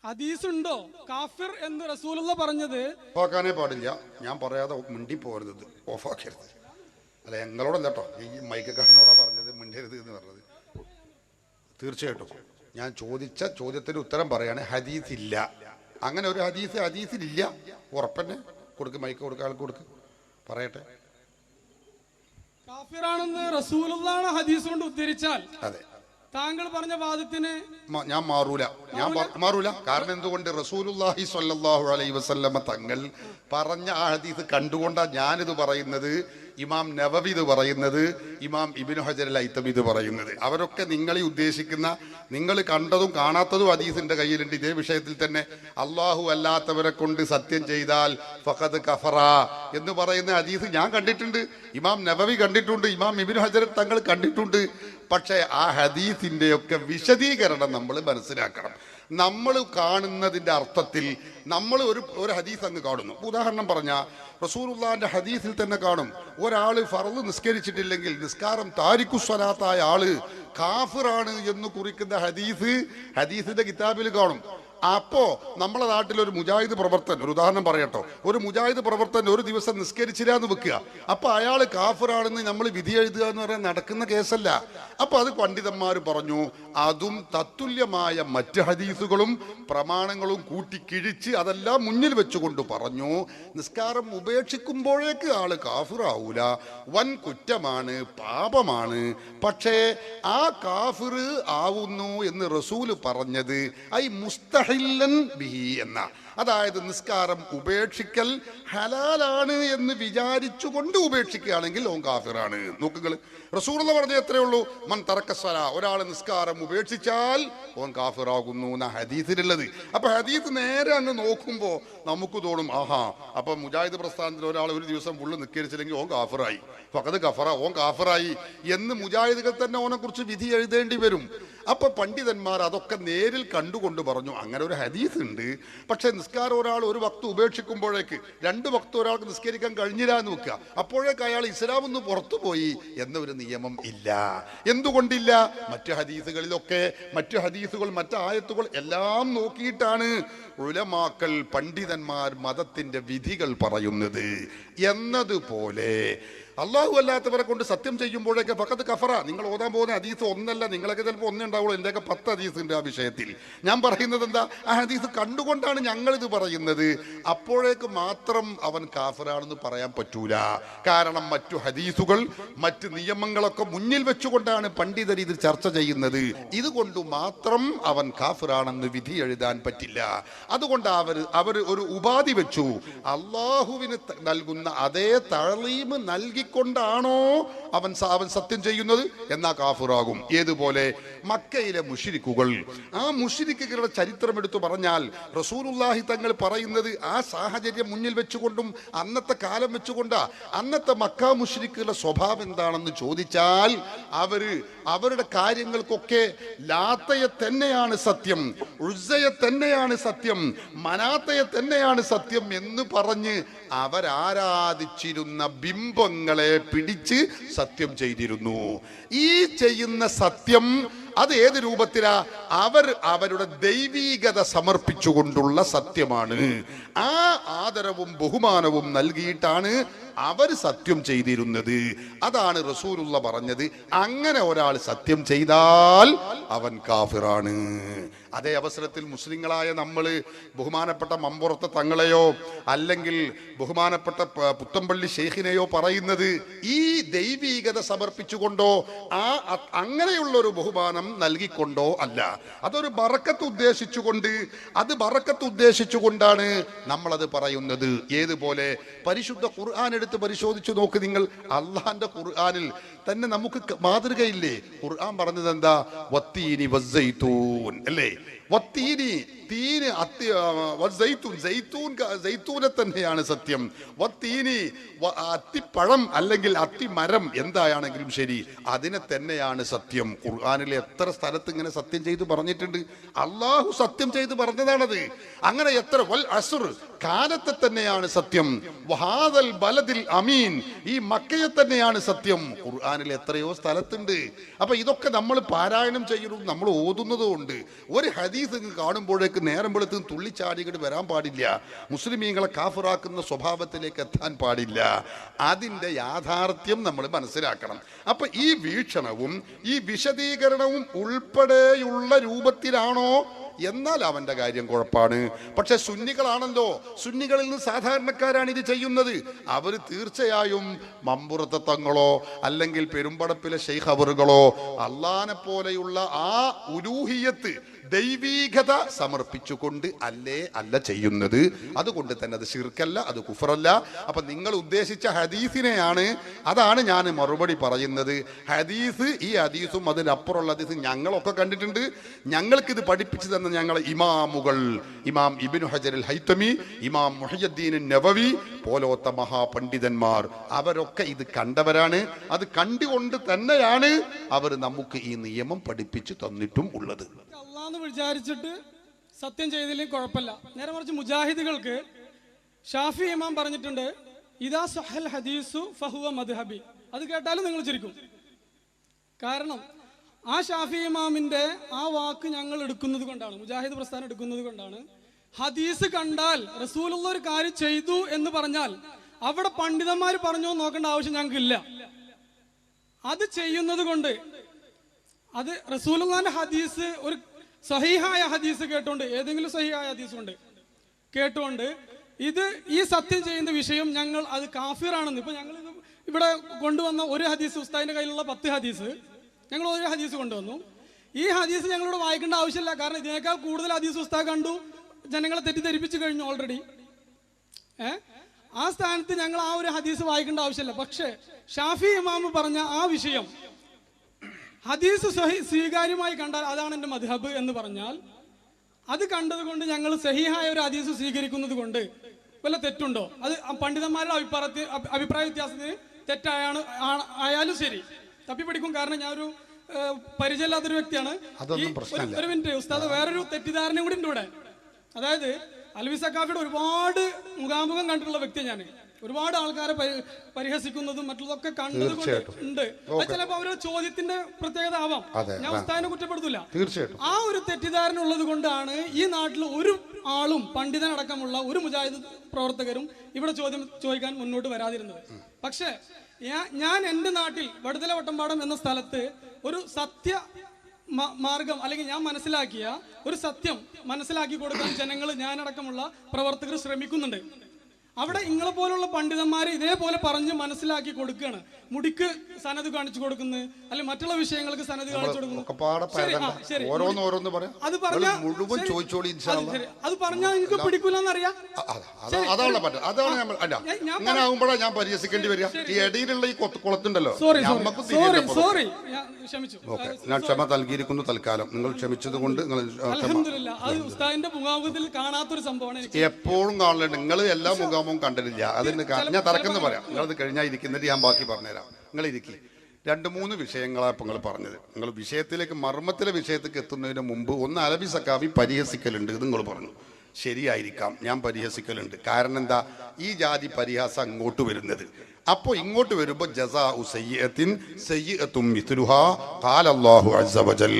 ഹദീസ് ഉണ്ടോ? കാഫിർ എന്ന് റസൂലുള്ള പറഞ്ഞത് ഓഫാക്കാനേ പാടില്ല. ഞാൻ പറയാതെ മിണ്ടി പോരുത്, ഓഫാക്കരുത്. അല്ല, ഞങ്ങളോടല്ല കേട്ടോ, ഈ മൈക്കക്കാരനോടാ പറഞ്ഞത് മിണ്ടരുത് എന്ന് പറഞ്ഞത്. തീർച്ചയായിട്ടും ഞാൻ ചോദിച്ച ചോദ്യത്തിന് ഉത്തരം പറയാണ്. ഹദീസ് ഇല്ല, അങ്ങനെ ഒരു ഹദീസിലില്ല. ഉറപ്പന്നെ കൊടുക്ക്, മൈക്ക് കൊടുക്ക, ആൾക്ക് കൊടുക്ക്, പറയട്ടെ. കാഫിറാണെന്ന് റസൂലുള്ളാഹി ഹദീസ് കൊണ്ട് ഉദ്ധരിച്ചാൽ അതെ, താങ്കൾ പറഞ്ഞ വാദത്തിന് ഞാൻ മാറൂല. കാരണം എന്തുകൊണ്ട്? റസൂലുള്ളാഹി സ്വല്ലല്ലാഹു അലൈഹി വസല്ലമ തങ്ങൾ പറഞ്ഞ ആ ഹദീസ് കണ്ടുകൊണ്ടാണ് ഞാനിത് പറയുന്നത്. ഇമാം നവവി ഇത് പറയുന്നത്, ഇമാം ഇബ്നു ഹജർ അൽ ഹൈതമി ഇത് പറയുന്നത്. അവരൊക്കെ നിങ്ങളീ ഉദ്ദേശിക്കുന്ന, നിങ്ങൾ കണ്ടതും കാണാത്തതും ഹദീസിന്റെ കയ്യിലുണ്ട്. ഇതേ വിഷയത്തിൽ തന്നെ അള്ളാഹു അല്ലാത്തവരെ കൊണ്ട് സത്യം ചെയ്താൽ ഫഖദ് കഫറ എന്ന് പറയുന്ന ഹദീസ് ഞാൻ കണ്ടിട്ടുണ്ട്, ഇമാം നവവി കണ്ടിട്ടുണ്ട്, ഇമാം ഇബ്നു ഹജർ തങ്ങൾ കണ്ടിട്ടുണ്ട്. പക്ഷേ ആ ഹദീസിന്റെയൊക്കെ വിശദീകരണം നമ്മൾ മനസ്സിലാക്കണം. നമ്മൾ കാണുന്നതിൻ്റെ അർത്ഥത്തിൽ നമ്മൾ ഒരു ഹദീസ് അങ്ങ് കാണുന്നു. ഉദാഹരണം പറഞ്ഞാൽ റസൂലുള്ളാഹിന്റെ ഹദീസിൽ തന്നെ കാണും, ഒരാൾ ഫർള് നിസ്കരിച്ചിട്ടില്ലെങ്കിൽ നിസ്കാരം താരിഖുസ്വലാത്തായ ആള് കാഫിറാണ് എന്ന് കുറിക്കുന്ന ഹദീസിന്റെ കിതാബിൽ കാണും. അപ്പോ നമ്മളെ നാട്ടിലൊരു മുജാഹിദ് പ്രവർത്തൻ, ഒരു ഉദാഹരണം പറയട്ടോ, ഒരു മുജാഹിദ് പ്രവർത്തൻ ഒരു ദിവസം നിസ്കരിച്ചില്ല എന്ന് വെക്കുക. അപ്പൊ അയാൾ കാഫിറാണെന്ന് നമ്മൾ വിധി എഴുതുക എന്ന് പറയാൻ നടക്കുന്ന കേസല്ല. അപ്പൊ അത് പണ്ഡിതന്മാർ പറഞ്ഞു, അതും തത്തുല്യമായ മറ്റ് ഹദീസുകളും പ്രമാണങ്ങളും കൂട്ടിക്കിഴിച്ച് അതെല്ലാം മുന്നിൽ വെച്ചുകൊണ്ട് പറഞ്ഞു, നിസ്കാരം ഉപേക്ഷിക്കുമ്പോഴേക്ക് ആള് കാഫിറാവൂല, വൻ കുറ്റമാണ്, പാപമാണ്. പക്ഷേ ആ കാഫിർ ആവുന്നു എന്ന് റസൂല് പറഞ്ഞത് ഐ മുസ്തഹില്ലൻ ബിഹി എന്ന, അതായത് നിസ്കാരം ഉപേക്ഷിക്കൽ ഹലാലാണ് എന്ന് വിചാരിച്ചുകൊണ്ട് ഉപേക്ഷിക്കുകയാണെങ്കിൽ ഓൻ കാഫിറാണ്. നോക്കുകൾ, റസൂലുള്ള പറഞ്ഞത് എത്രയേ ഉള്ളൂ, മൻ തറക്കസ്വല, ഒരാൾ നിസ്കാരം ഉപേക്ഷിച്ചാൽ ഓൻ കാഫിറാകുന്നു എന്ന ഹദീസിലുള്ളത്. അപ്പൊ ഹദീസ് നേരെ അങ്ങ് നോക്കുമ്പോ നമുക്ക് തോന്നും, ആഹാ, അപ്പൊ മുജാഹിദ് പ്രസ്ഥാനത്തിൽ ഒരാൾ ഒരു ദിവസം ഫുള്ള് നിസ്കരിച്ചില്ലെങ്കിൽ ഓൻ കാഫിറായി, ഫഖദ് കഫറ, ഓൻ കാഫിറായി എന്ന് മുജാഹിദുകൾ തന്നെ ഓനെ കുറിച്ച് വിധി എഴുതേണ്ടി വരും. അപ്പൊ പണ്ഡിതന്മാർ അതൊക്കെ നേരിൽ കണ്ടുകൊണ്ട് പറഞ്ഞു, അങ്ങനെ ഒരു ഹദീസ് ഉണ്ട്, പക്ഷെ നിസ്കാരം ഒരാൾ ഒരു വക്ത് ഉപേക്ഷിക്കുമ്പോഴേക്ക് 2 വക്ത് ഒരാൾക്ക് നിസ്കരിക്കാൻ കഴിഞ്ഞില്ല എന്ന് വെക്കുക, അപ്പോഴേക്ക് അയാൾ ഇസ്ലാം ഒന്ന് പുറത്തുപോയി എന്നൊരു നിയമം ഇല്ല. എന്തുകൊണ്ടില്ല? മറ്റു ഹദീസുകളിലൊക്കെ മറ്റു ഹദീസുകൾ, മറ്റു ആയത്തുകൾ എല്ലാം നോക്കിയിട്ടാണ് ഉലമാക്കൾ, പണ്ഡിതന്മാർ മതത്തിന്റെ വിധികൾ പറയുന്നത്. എന്നതുപോലെ അള്ളാഹു അല്ലാത്തവരെ കൊണ്ട് സത്യം ചെയ്യുമ്പോഴേക്ക് ഫഖദ് കഫറ. നിങ്ങൾ ഓതാൻ പോകുന്ന ഹദീസ് ഒന്നല്ല, നിങ്ങളൊക്കെ ചിലപ്പോൾ ഒന്നേ ഉണ്ടാവുള്ളൂ, എൻ്റെയൊക്കെ 10 ഹദീസ് ഉണ്ട് ആ വിഷയത്തിൽ. ഞാൻ പറയുന്നത് എന്താ, ആ ഹദീസ് കണ്ടുകൊണ്ടാണ് ഞങ്ങളിത് പറയുന്നത്. അപ്പോഴേക്ക് മാത്രം അവൻ കാഫിറാണെന്ന് പറയാൻ പറ്റൂല. കാരണം മറ്റു ഹദീസുകൾ, മറ്റ് നിയമങ്ങളൊക്കെ മുന്നിൽ വെച്ചുകൊണ്ടാണ് പണ്ഡിതർ ഇത് ചർച്ച ചെയ്യുന്നത്. ഇതുകൊണ്ട് മാത്രം അവൻ കാഫിറാണെന്ന് വിധി എഴുതാൻ പറ്റില്ല. അതുകൊണ്ട് അവർ ഒരു ഉപാധി വെച്ചു, അള്ളാഹുവിന് നൽകുന്ന അതേ തഅ്ലീം നൽകിക്കൊണ്ടാണോ അവൻ സത്യം ചെയ്യുന്നത് എന്നാ കാഫിറാകും. ഏതുപോലെ മക്കയിലെ മുശ്രിക്കുകൾ, ആ മുശ്രിക്കുകളുടെ ചരിത്രം എടുത്തു പറഞ്ഞാൽ റസൂലുള്ളാഹി തങ്ങൾ പറയുന്നത് ആ സാഹചര്യം മുന്നിൽ വെച്ചുകൊണ്ടും അന്നത്തെ കാലം വെച്ചുകൊണ്ടാ. അന്നത്തെ മക്ക മുശ്രിക്കുകളുടെ സ്വഭാവം എന്താണെന്ന് ചോദിച്ചാൽ അവരുടെ കാര്യങ്ങൾക്കൊക്കെ ലാത്തയെ തന്നെയാണ് സത്യം, ഉസ്സയെ തന്നെയാണ് സത്യം, മനാത്തയെ തന്നെയാണ് സത്യം എന്ന് പറഞ്ഞ് അവരാരാധിച്ചിരുന്ന ബിംബങ്ങളെ പിടിച്ച് സത്യം ചെയ്തിരുന്നു. ഈ ചെയ്യുന്ന സത്യം അത് ഏത് രൂപത്തിലാ? അവരുടെ ദൈവീകത സമർപ്പിച്ചുകൊണ്ടുള്ള സത്യമാണ്. ആ ആദരവും ബഹുമാനവും നൽകിയിട്ടാണ് അവർ സത്യം ചെയ്തിരുന്നത്. അതാണ് റസൂലുള്ള പറഞ്ഞത്, അങ്ങനെ ഒരാൾ സത്യം ചെയ്താൽ അവൻ കാഫിറാണ്. അതേ അവസരത്തിൽ മുസ്ലിങ്ങളായ നമ്മൾ ബഹുമാനപ്പെട്ട മമ്പുറത്തെ തങ്ങളെയോ അല്ലെങ്കിൽ ബഹുമാനപ്പെട്ട പുത്തമ്പള്ളി ഷെയ്ഖിനെയോ പറയുന്നത് ഈ ദൈവീകത സമർപ്പിച്ചുകൊണ്ടോ അങ്ങനെയുള്ള ഒരു ബഹുമാനം നൽകിക്കൊണ്ടോ അല്ല. അതൊരു ബറക്കത്ത് ഉദ്ദേശിച്ചുകൊണ്ടാണ് നമ്മളത് പറയുന്നത്. ഏതുപോലെ പരിശുദ്ധ ഖുർആൻ എടുത്ത് പരിശോധിച്ചു നോക്ക് നിങ്ങൾ. അള്ളാന്റെ ഖുർആനിൽ തന്നെ നമുക്ക് മാതൃകയില്ലേ? ഖുർആൻ പറഞ്ഞത് എന്താ? വത്തീനി വസ്സൈത്തൂൻ അല്ലേ? വത്തീനി, തീന്, സൈത്തൂനെ തന്നെയാണ് സത്യം. വത്തീനി, അത്തിപ്പഴം അല്ലെങ്കിൽ അത്തിമരം എന്തായാണെങ്കിലും ശരി, അതിനെ തന്നെയാണ് സത്യം. ഖുർആനിലെ എത്ര സ്ഥലത്ത് ഇങ്ങനെ സത്യം ചെയ്ത് പറഞ്ഞിട്ടുണ്ട്. അള്ളാഹു സത്യം ചെയ്ത് പറഞ്ഞതാണത്. അങ്ങനെ എത്ര, വൽ അസ്ർ, കാലത്തെ തന്നെയാണ് സത്യം. വഹാദൽ ബലദിൽ അമീൻ, ഈ മക്കയെ തന്നെയാണ് സത്യം. ഖുർആനിൽ എത്രയോ സ്ഥലത്തുണ്ട്. അപ്പൊ ഇതൊക്കെ നമ്മൾ പാരായണം ചെയ്യുന്നതും നമ്മൾ ഓതുന്നതും ഉണ്ട്. ഒരു ഹദീസ് കാണുമ്പോഴേക്ക് നേരം വെളുത്ത് തുള്ളിച്ചാടികൾ വരാൻ പാടില്ല. മുസ്ലിമീങ്ങളെ കാഫിറാക്കുന്ന സ്വഭാവത്തിലേക്ക് എത്താൻ പാടില്ല. അതിൻ്റെ യാഥാർത്ഥ്യം നമ്മൾ മനസ്സിലാക്കണം. അപ്പൊ ഈ വീക്ഷണവും ഈ വിശദീകരണവും ഉൾപ്പെടെയുള്ള രൂപത്തിലാണോ എന്നാൽ അവന്റെ കാര്യം കുഴപ്പമാണ്. പക്ഷെ സുന്നികളാണല്ലോ, സുന്നികളിൽ നിന്ന് സാധാരണക്കാരാണ് ഇത് ചെയ്യുന്നത്. അവർ തീർച്ചയായും മമ്പുറത്തെ തങ്ങളോ അല്ലെങ്കിൽ പെരുമ്പടപ്പിലെ ശൈഖ് അവറുകളോ അള്ളാനെ പോലെയുള്ള ആ ഉലൂഹിയത്ത് ദൈവീകത സമർപ്പിച്ചുകൊണ്ട് അല്ല ചെയ്യുന്നത്. അതുകൊണ്ട് തന്നെ അത് ശിർക്കല്ല, അത് കുഫറല്ല. അപ്പൊ നിങ്ങൾ ഉദ്ദേശിച്ച ഹദീസിനെയാണ്, അതാണ് ഞാൻ മറുപടി പറയുന്നത്. ഈ ഹദീസും അതിനപ്പുറമുള്ള ഹദീസും ഞങ്ങളൊക്കെ കണ്ടിട്ടുണ്ട്. ഞങ്ങൾക്കിത് പഠിപ്പിച്ചു തന്ന ഞങ്ങളെ ഇമാമുകൾ, ഇമാം ഇബ്നു ഹജർ അൽ ഹൈതമി, ഇമാം മുഹയ്യിദ്ദീൻ നവവി പോലത്തെ മഹാപണ്ഡിതന്മാർ, അവരൊക്കെ ഇത് കണ്ടവരാണ്. അത് കണ്ടുകൊണ്ട് തന്നെയാണ് അവർ നമുക്ക് ഈ നിയമം പഠിപ്പിച്ചു തന്നിട്ടും ഉള്ളത്. അള്ളാന്ന് വിചാരിച്ചിട്ട് സത്യം ചെയ്തില്ലെങ്കിൽ കുഴപ്പമില്ല. നേരെ മറിച്ച് മുജാഹിദുകൾക്ക് ഷാഫി ഇമാം പറഞ്ഞിട്ടുണ്ട്, ഇദാ സഹൽ ഹദീസു ഫഹുവ മദ്ഹബി. അത് കേട്ടാലും നിങ്ങൾ ചിരിക്കും. കാരണം ആ ഷാഫി ഇമാമിന്റെ ആ വാക്ക് ഞങ്ങൾ എടുക്കുന്നത് കൊണ്ടാണ്, മുജാഹിദ് പ്രസ്ഥാനം എടുക്കുന്നത് കൊണ്ടാണ്. ഹദീസ് കണ്ടാൽ റസൂലുള്ള ഒരു കാര്യം ചെയ്തു എന്ന് പറഞ്ഞാൽ അവിടെ പണ്ഡിതന്മാർ പറഞ്ഞോ നോക്കേണ്ട ആവശ്യം ഞങ്ങൾക്കില്ല. അത് ചെയ്യുന്നത് കൊണ്ട്, അത് റസൂലുള്ളാഹിന്റെ ഹദീസ്, ഒരു സഹീഹായ ഹദീസ് കേട്ടോണ്ട്, ഏതെങ്കിലും സഹീഹായ ഹദീസ് കൊണ്ട് കേട്ടുകൊണ്ട് ഇത് ഈ സത്യം ചെയ്യുന്ന വിഷയം ഞങ്ങൾ അത് കാഫിറാണെന്ന്, ഇപ്പൊ ഞങ്ങൾ ഇവിടെ കൊണ്ടുവന്ന ഒരു ഹദീസ്, ഉസ്താദിന്റെ കയ്യിലുള്ള 10 ഹദീസ് ഞങ്ങൾ ഒരു ഹദീസ് കൊണ്ടുവന്നു. ഈ ഹദീസ് ഞങ്ങളോട് വായിക്കേണ്ട ആവശ്യമില്ല. കാരണം ഇതിനേക്കാൾ കൂടുതൽ ഹദീസ് ഉസ്താദ് കണ്ടു, ജനങ്ങളെ തെറ്റിദ്ധരിപ്പിച്ചു കഴിഞ്ഞു ഓൾറെഡി. ആ സ്ഥാനത്ത് ഞങ്ങൾ ആ ഒരു ഹദീസ് വായിക്കേണ്ട ആവശ്യമില്ല. പക്ഷെ ഷാഫി ഇമാം പറഞ്ഞ ആ വിഷയം ഹദീസ് സ്വീകാര്യമായി കണ്ടാൽ അതാണ് എൻ്റെ മദ്ഹബ് എന്ന് പറഞ്ഞാൽ, അത് കണ്ടത് കൊണ്ട് ഞങ്ങൾ സഹീഹായ ഒരു ഹദീസ് സ്വീകരിക്കുന്നത് കൊണ്ട് വല്ല തെറ്റുണ്ടോ? അത് പണ്ഡിതന്മാരുടെ അഭിപ്രായ വ്യത്യാസത്തിന് ആയാലും ശരി തപ്പിപ്പിടിക്കും. കാരണം ഞാനൊരു പരിചയമില്ലാത്തൊരു വ്യക്തിയാണ്. ഒരു മിനിറ്റ് ഉസ്താദ്, വേറൊരു തെറ്റിദ്ധാരണയും കൂടി ഉണ്ട് ഇവിടെ. അതായത് അൽവി സഖാഫിയുടെ ഒരുപാട് മുഖാമുഖം കണ്ടിട്ടുള്ള വ്യക്തിയാണ് ഞാൻ. ഒരുപാട് ആൾക്കാരെ പരിഹസിക്കുന്നതും മറ്റുള്ളതൊക്കെ കണ്ടതുകൊണ്ട് ഉണ്ട്. ചിലപ്പോ അവരുടെ ചോദ്യത്തിന്റെ പ്രത്യേകത ആവാം, ഞാൻ ഉസ്താദിനെ കുറ്റപ്പെടുത്തില്ല. ആ ഒരു തെറ്റിദ്ധാരണ ഉള്ളത് കൊണ്ടാണ് ഈ നാട്ടിൽ ഒരു ആളും പണ്ഡിതനടക്കമുള്ള ഒരു മുജാഹിദ് പ്രവർത്തകരും ഇവിടെ ചോദിക്കാൻ മുന്നോട്ട് വരാതിരുന്നത്. പക്ഷെ ഞാൻ എൻ്റെ നാട്ടിൽ വടുതല വട്ടമ്പാടം എന്ന സ്ഥലത്ത് ഒരു സത്യ മാർഗം, അല്ലെങ്കിൽ ഞാൻ മനസ്സിലാക്കിയ ഒരു സത്യം മനസ്സിലാക്കി കൊടുക്കാൻ ജനങ്ങൾ, ഞാനടക്കമുള്ള പ്രവർത്തകർ ശ്രമിക്കുന്നുണ്ട്. അവിടെ ഇങ്ങളെ പോലുള്ള പണ്ഡിതന്മാരെ ഇതേപോലെ പറഞ്ഞ് മനസ്സിലാക്കി കൊടുക്കുകയാണ്. മുടിക്ക് സനത് കാണിച്ചു കൊടുക്കുന്നു, അല്ലെങ്കിൽ മറ്റുള്ള വിഷയങ്ങൾക്ക് സനത് കാണിച്ചു കൊടുക്കുന്നു. അത് പറഞ്ഞാൽ എനിക്ക് പിടിക്കൂലെന്നറിയാം. ഞാൻ പരിഹസിക്കേണ്ടി വരിക. ഈ ഇടയിലുള്ള ഈ കുളത്തുണ്ടല്ലോ, സോറി ക്ഷമിച്ചു. ഞാൻ ക്ഷമ നൽകിയിരിക്കുന്നു തൽക്കാലം. നിങ്ങൾ ക്ഷമിച്ചത് കൊണ്ട് അൽഹംദുലില്ലാ. അത് ഉസ്താദിന്റെ മുഖാമുഖത്തിൽ കാണാത്തൊരു സംഭവമാണ്. എപ്പോഴും കാണലുണ്ട്. നിങ്ങൾ എല്ലാ മുഖാമുഖം കണ്ടിട്ടില്ല. അതിന് ഞാൻ തറക്കെന്ന് പറയാം. നിങ്ങളത് കഴിഞ്ഞാൽ ഇരിക്കുന്നിട്ട് ഞാൻ ബാക്കി പറഞ്ഞുതരാം. നിങ്ങൾ ഇരിക്കി. 2-3 വിഷയങ്ങളാണ് ഇപ്പം നിങ്ങൾ പറഞ്ഞത്. നിങ്ങൾ വിഷയത്തിലേക്ക്, മർമ്മത്തിലെ വിഷയത്തേക്ക് എത്തുന്നതിന് മുമ്പ് ഒന്ന് അലവി സഖാഫി പരിഹസിക്കലുണ്ട് ഇത് നിങ്ങൾ പറഞ്ഞു. ശരിയായിരിക്കാം, ഞാൻ പരിഹസിക്കലുണ്ട്. കാരണം എന്താ, ഈ ജാതി പരിഹാസം അങ്ങോട്ട് വരുന്നത്. അപ്പോൾ ഇങ്ങോട്ട് വരുമ്പോൾ ജസാഉ സയ്യിഅത്തിൻ സയ്യിഅത്തും മിസ്ലുഹാ ഖാല അല്ലാഹു അസ്സ വജൽ.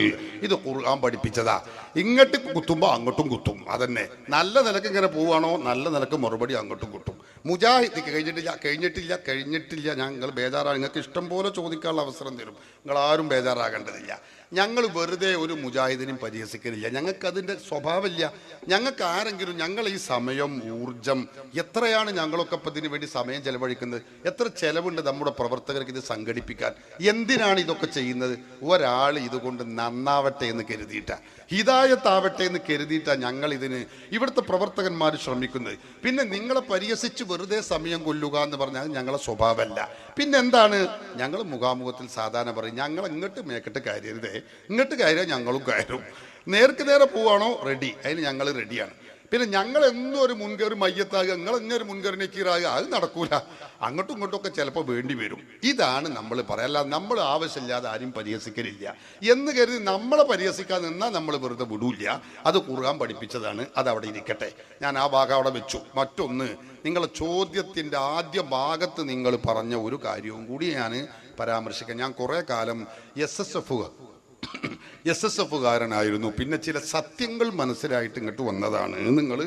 ഇത് ഖുർആൻ പഠിപ്പിച്ചതാ. ഇങ്ങോട്ട് കുത്തുമ്പോൾ അങ്ങോട്ടും കുത്തും. അതന്നെ. നല്ല നിലക്ക് ഇങ്ങനെ പോവുകയാണോ, നല്ല നിലക്ക് മറുപടി അങ്ങോട്ടും കുത്തും. മുജാഹിദ് കഴിഞ്ഞിട്ടില്ല. ഞങ്ങൾ ബേജാറാണ്. നിങ്ങൾക്ക് ഇഷ്ടം പോലെ ചോദിക്കാനുള്ള അവസരം തരും. നിങ്ങളാരും ബേജാറാകേണ്ടതില്ല. ഞങ്ങൾ വെറുതെ ഒരു മുജാഹിദിനും പരിഹസിക്കലില്ല. ഞങ്ങൾക്ക് അതിൻ്റെ സ്വഭാവമില്ല. ഞങ്ങൾക്ക് ആരെങ്കിലും, ഞങ്ങൾ ഈ സമയം, ഊർജം എത്രയാണ് ഞങ്ങളൊക്കെ ഇപ്പം ഇതിനു വേണ്ടി സമയം ചെലവഴിക്കുന്നത്, എത്ര ചെലവുണ്ട് നമ്മുടെ പ്രവർത്തകർക്ക് ഇത് സംഘടിപ്പിക്കാൻ. എന്തിനാണ് ഇതൊക്കെ ചെയ്യുന്നത്? ഒരാൾ ഇതുകൊണ്ട് നന്നാവട്ടെ എന്ന് കരുതിയിട്ടാ, ഹിദായത്താവട്ടെ എന്ന് കരുതിയിട്ടാണ് ഞങ്ങൾ ഇതിന് ഇവിടുത്തെ പ്രവർത്തകന്മാർ ശ്രമിക്കുന്നത്. പിന്നെ നിങ്ങളെ പരിഹസിച്ച് വെറുതെ സമയം കൊല്ലുക എന്ന് പറഞ്ഞാൽ ഞങ്ങളെ സ്വഭാവമല്ല. പിന്നെന്താണ്, ഞങ്ങൾ മുഖാമുഖത്തിൽ സാധാരണ പറയും, ഞങ്ങൾ ഇങ്ങോട്ട് മേക്കിട്ട് കയറരുതേ, ഇങ്ങോട്ട് കയറിയാൽ ഞങ്ങളും കയറും. നേർക്ക് നേരെ പോവാണോ റെഡി, അതിന് ഞങ്ങൾ റെഡിയാണ്. പിന്നെ ഞങ്ങൾ എന്നും ഒരു മുൻകയറി മയ്യത്താകുക, നിങ്ങൾ എന്നൊരു മുൻകയറി നെക്കീറാകുക, അത് നടക്കൂല. അങ്ങോട്ടും ഇങ്ങോട്ടും ചിലപ്പോൾ വേണ്ടി വരും. ഇതാണ് നമ്മൾ പറയാം. അല്ലാതെ നമ്മൾ ആവശ്യമില്ലാതെ ആരും പരിഹസിക്കലില്ല എന്ന് കരുതി നമ്മളെ പരിഹസിക്കാൻ നിന്നാൽ നമ്മൾ വെറുതെ വിടൂല്ല. അത് ഖുർആൻ പഠിപ്പിച്ചതാണ്. അതവിടെ ഇരിക്കട്ടെ. ഞാൻ ആ ഭാഗം അവിടെ വെച്ചു. മറ്റൊന്ന്, നിങ്ങളെ ചോദ്യത്തിൻ്റെ ആദ്യ ഭാഗത്ത് നിങ്ങൾ പറഞ്ഞ ഒരു കാര്യവും കൂടി ഞാൻ പരാമർശിക്കാം. ഞാൻ കുറേ കാലം SSFകാരനായിരുന്നു. പിന്നെ ചില സത്യങ്ങൾ മനസ്സിലായിട്ട് ഇങ്ങോട്ട് വന്നതാണ്. നിങ്ങൾ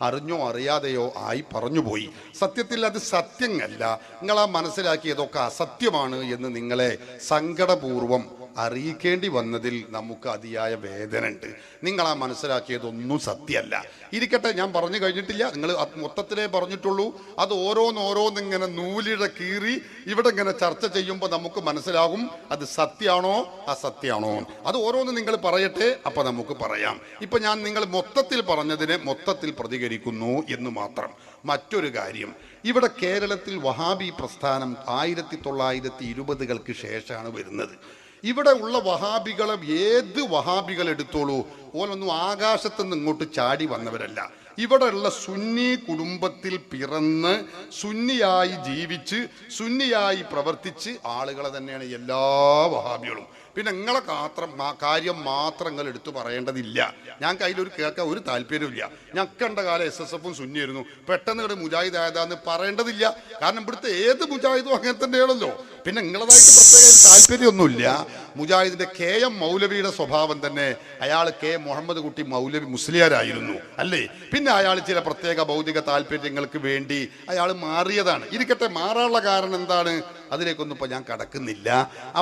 അറിഞ്ഞോ അറിയാതെയോ ആയി പറഞ്ഞുപോയി. സത്യത്തിൽ അത് സത്യങ്ങളല്ല. നിങ്ങൾ ആ മനസ്സിലാക്കിയതൊക്കെ അസത്യമാണ് എന്ന് നിങ്ങളെ സങ്കടപൂർവം അറിയിക്കേണ്ടി വന്നതിൽ നമുക്ക് അതിയായ വേദന ഉണ്ട്. നിങ്ങളാ മനസ്സിലാക്കിയതൊന്നും സത്യമല്ല. ഇരിക്കട്ടെ, ഞാൻ പറഞ്ഞു കഴിഞ്ഞിട്ടില്ല, നിങ്ങൾ മൊത്തത്തിലേ പറഞ്ഞിട്ടുള്ളൂ. അത് ഓരോന്നിങ്ങനെ നൂലിഴ കീറി ഇവിടെ ഇങ്ങനെ ചർച്ച ചെയ്യുമ്പോൾ നമുക്ക് മനസ്സിലാകും അത് സത്യമാണോ അസത്യമാണോ. അത് ഓരോന്ന് നിങ്ങൾ പറയട്ടെ, അപ്പൊ നമുക്ക് പറയാം. ഇപ്പൊ ഞാൻ നിങ്ങൾ മൊത്തത്തിൽ പറഞ്ഞതിനെ മൊത്തത്തിൽ പ്രതികരിക്കുന്നു എന്ന് മാത്രം. മറ്റൊരു കാര്യം, ഇവിടെ കേരളത്തിൽ വഹാബി പ്രസ്ഥാനം 1920-കൾക്ക് ശേഷമാണ് വരുന്നത്. ഇവിടെ ഉള്ള വഹാബികളെ ഏത് വഹാബികൾ എടുത്തോളൂ, ഓലൊന്നും ആകാശത്തുനിന്ന് ഇങ്ങോട്ട് ചാടി വന്നവരല്ല. ഇവിടെയുള്ള സുന്നി കുടുംബത്തിൽ പിറന്ന് സുന്നിയായി ജീവിച്ച് സുന്നിയായി പ്രവർത്തിച്ച് ആളുകളെ തന്നെയാണ് എല്ലാ വഹാബികളും. പിന്നെ നിങ്ങളെ കാര്യം മാത്രം നിങ്ങൾ എടുത്തു പറയേണ്ടതില്ല. ഞാൻ കയ്യിലൊരു കേൾക്കാൻ ഒരു താല്പര്യമില്ല. ഞാൻ കണ്ട കാലം SSF സുന്നിയായിരുന്നു, പെട്ടെന്ന് ഇവിടെ മുജാഹിദ് ആയതാന്ന് പറയേണ്ടതില്ല. കാരണം ഇവിടുത്തെ ഏത് മുജാഹിദും അങ്ങനെ തന്നെയാണല്ലോ. പിന്നെ നിങ്ങളതായിട്ട് പ്രത്യേക താല്പര്യമൊന്നുമില്ല. മുജാഹിദിന്റെ KM മൗലവിയുടെ സ്വഭാവം തന്നെ, അയാൾ K മുഹമ്മദ് കുട്ടി മൗലവി മുസ്ലിയാരായിരുന്നു അല്ലേ. പിന്നെ അയാൾ ചില പ്രത്യേക ഭൗതിക താല്പര്യങ്ങൾക്ക് വേണ്ടി അയാൾ മാറിയതാണ്. ഇരിക്കട്ടെ, മാറാനുള്ള കാരണം എന്താണ്, അതിലേക്കൊന്നും ഇപ്പൊ ഞാൻ കടക്കുന്നില്ല.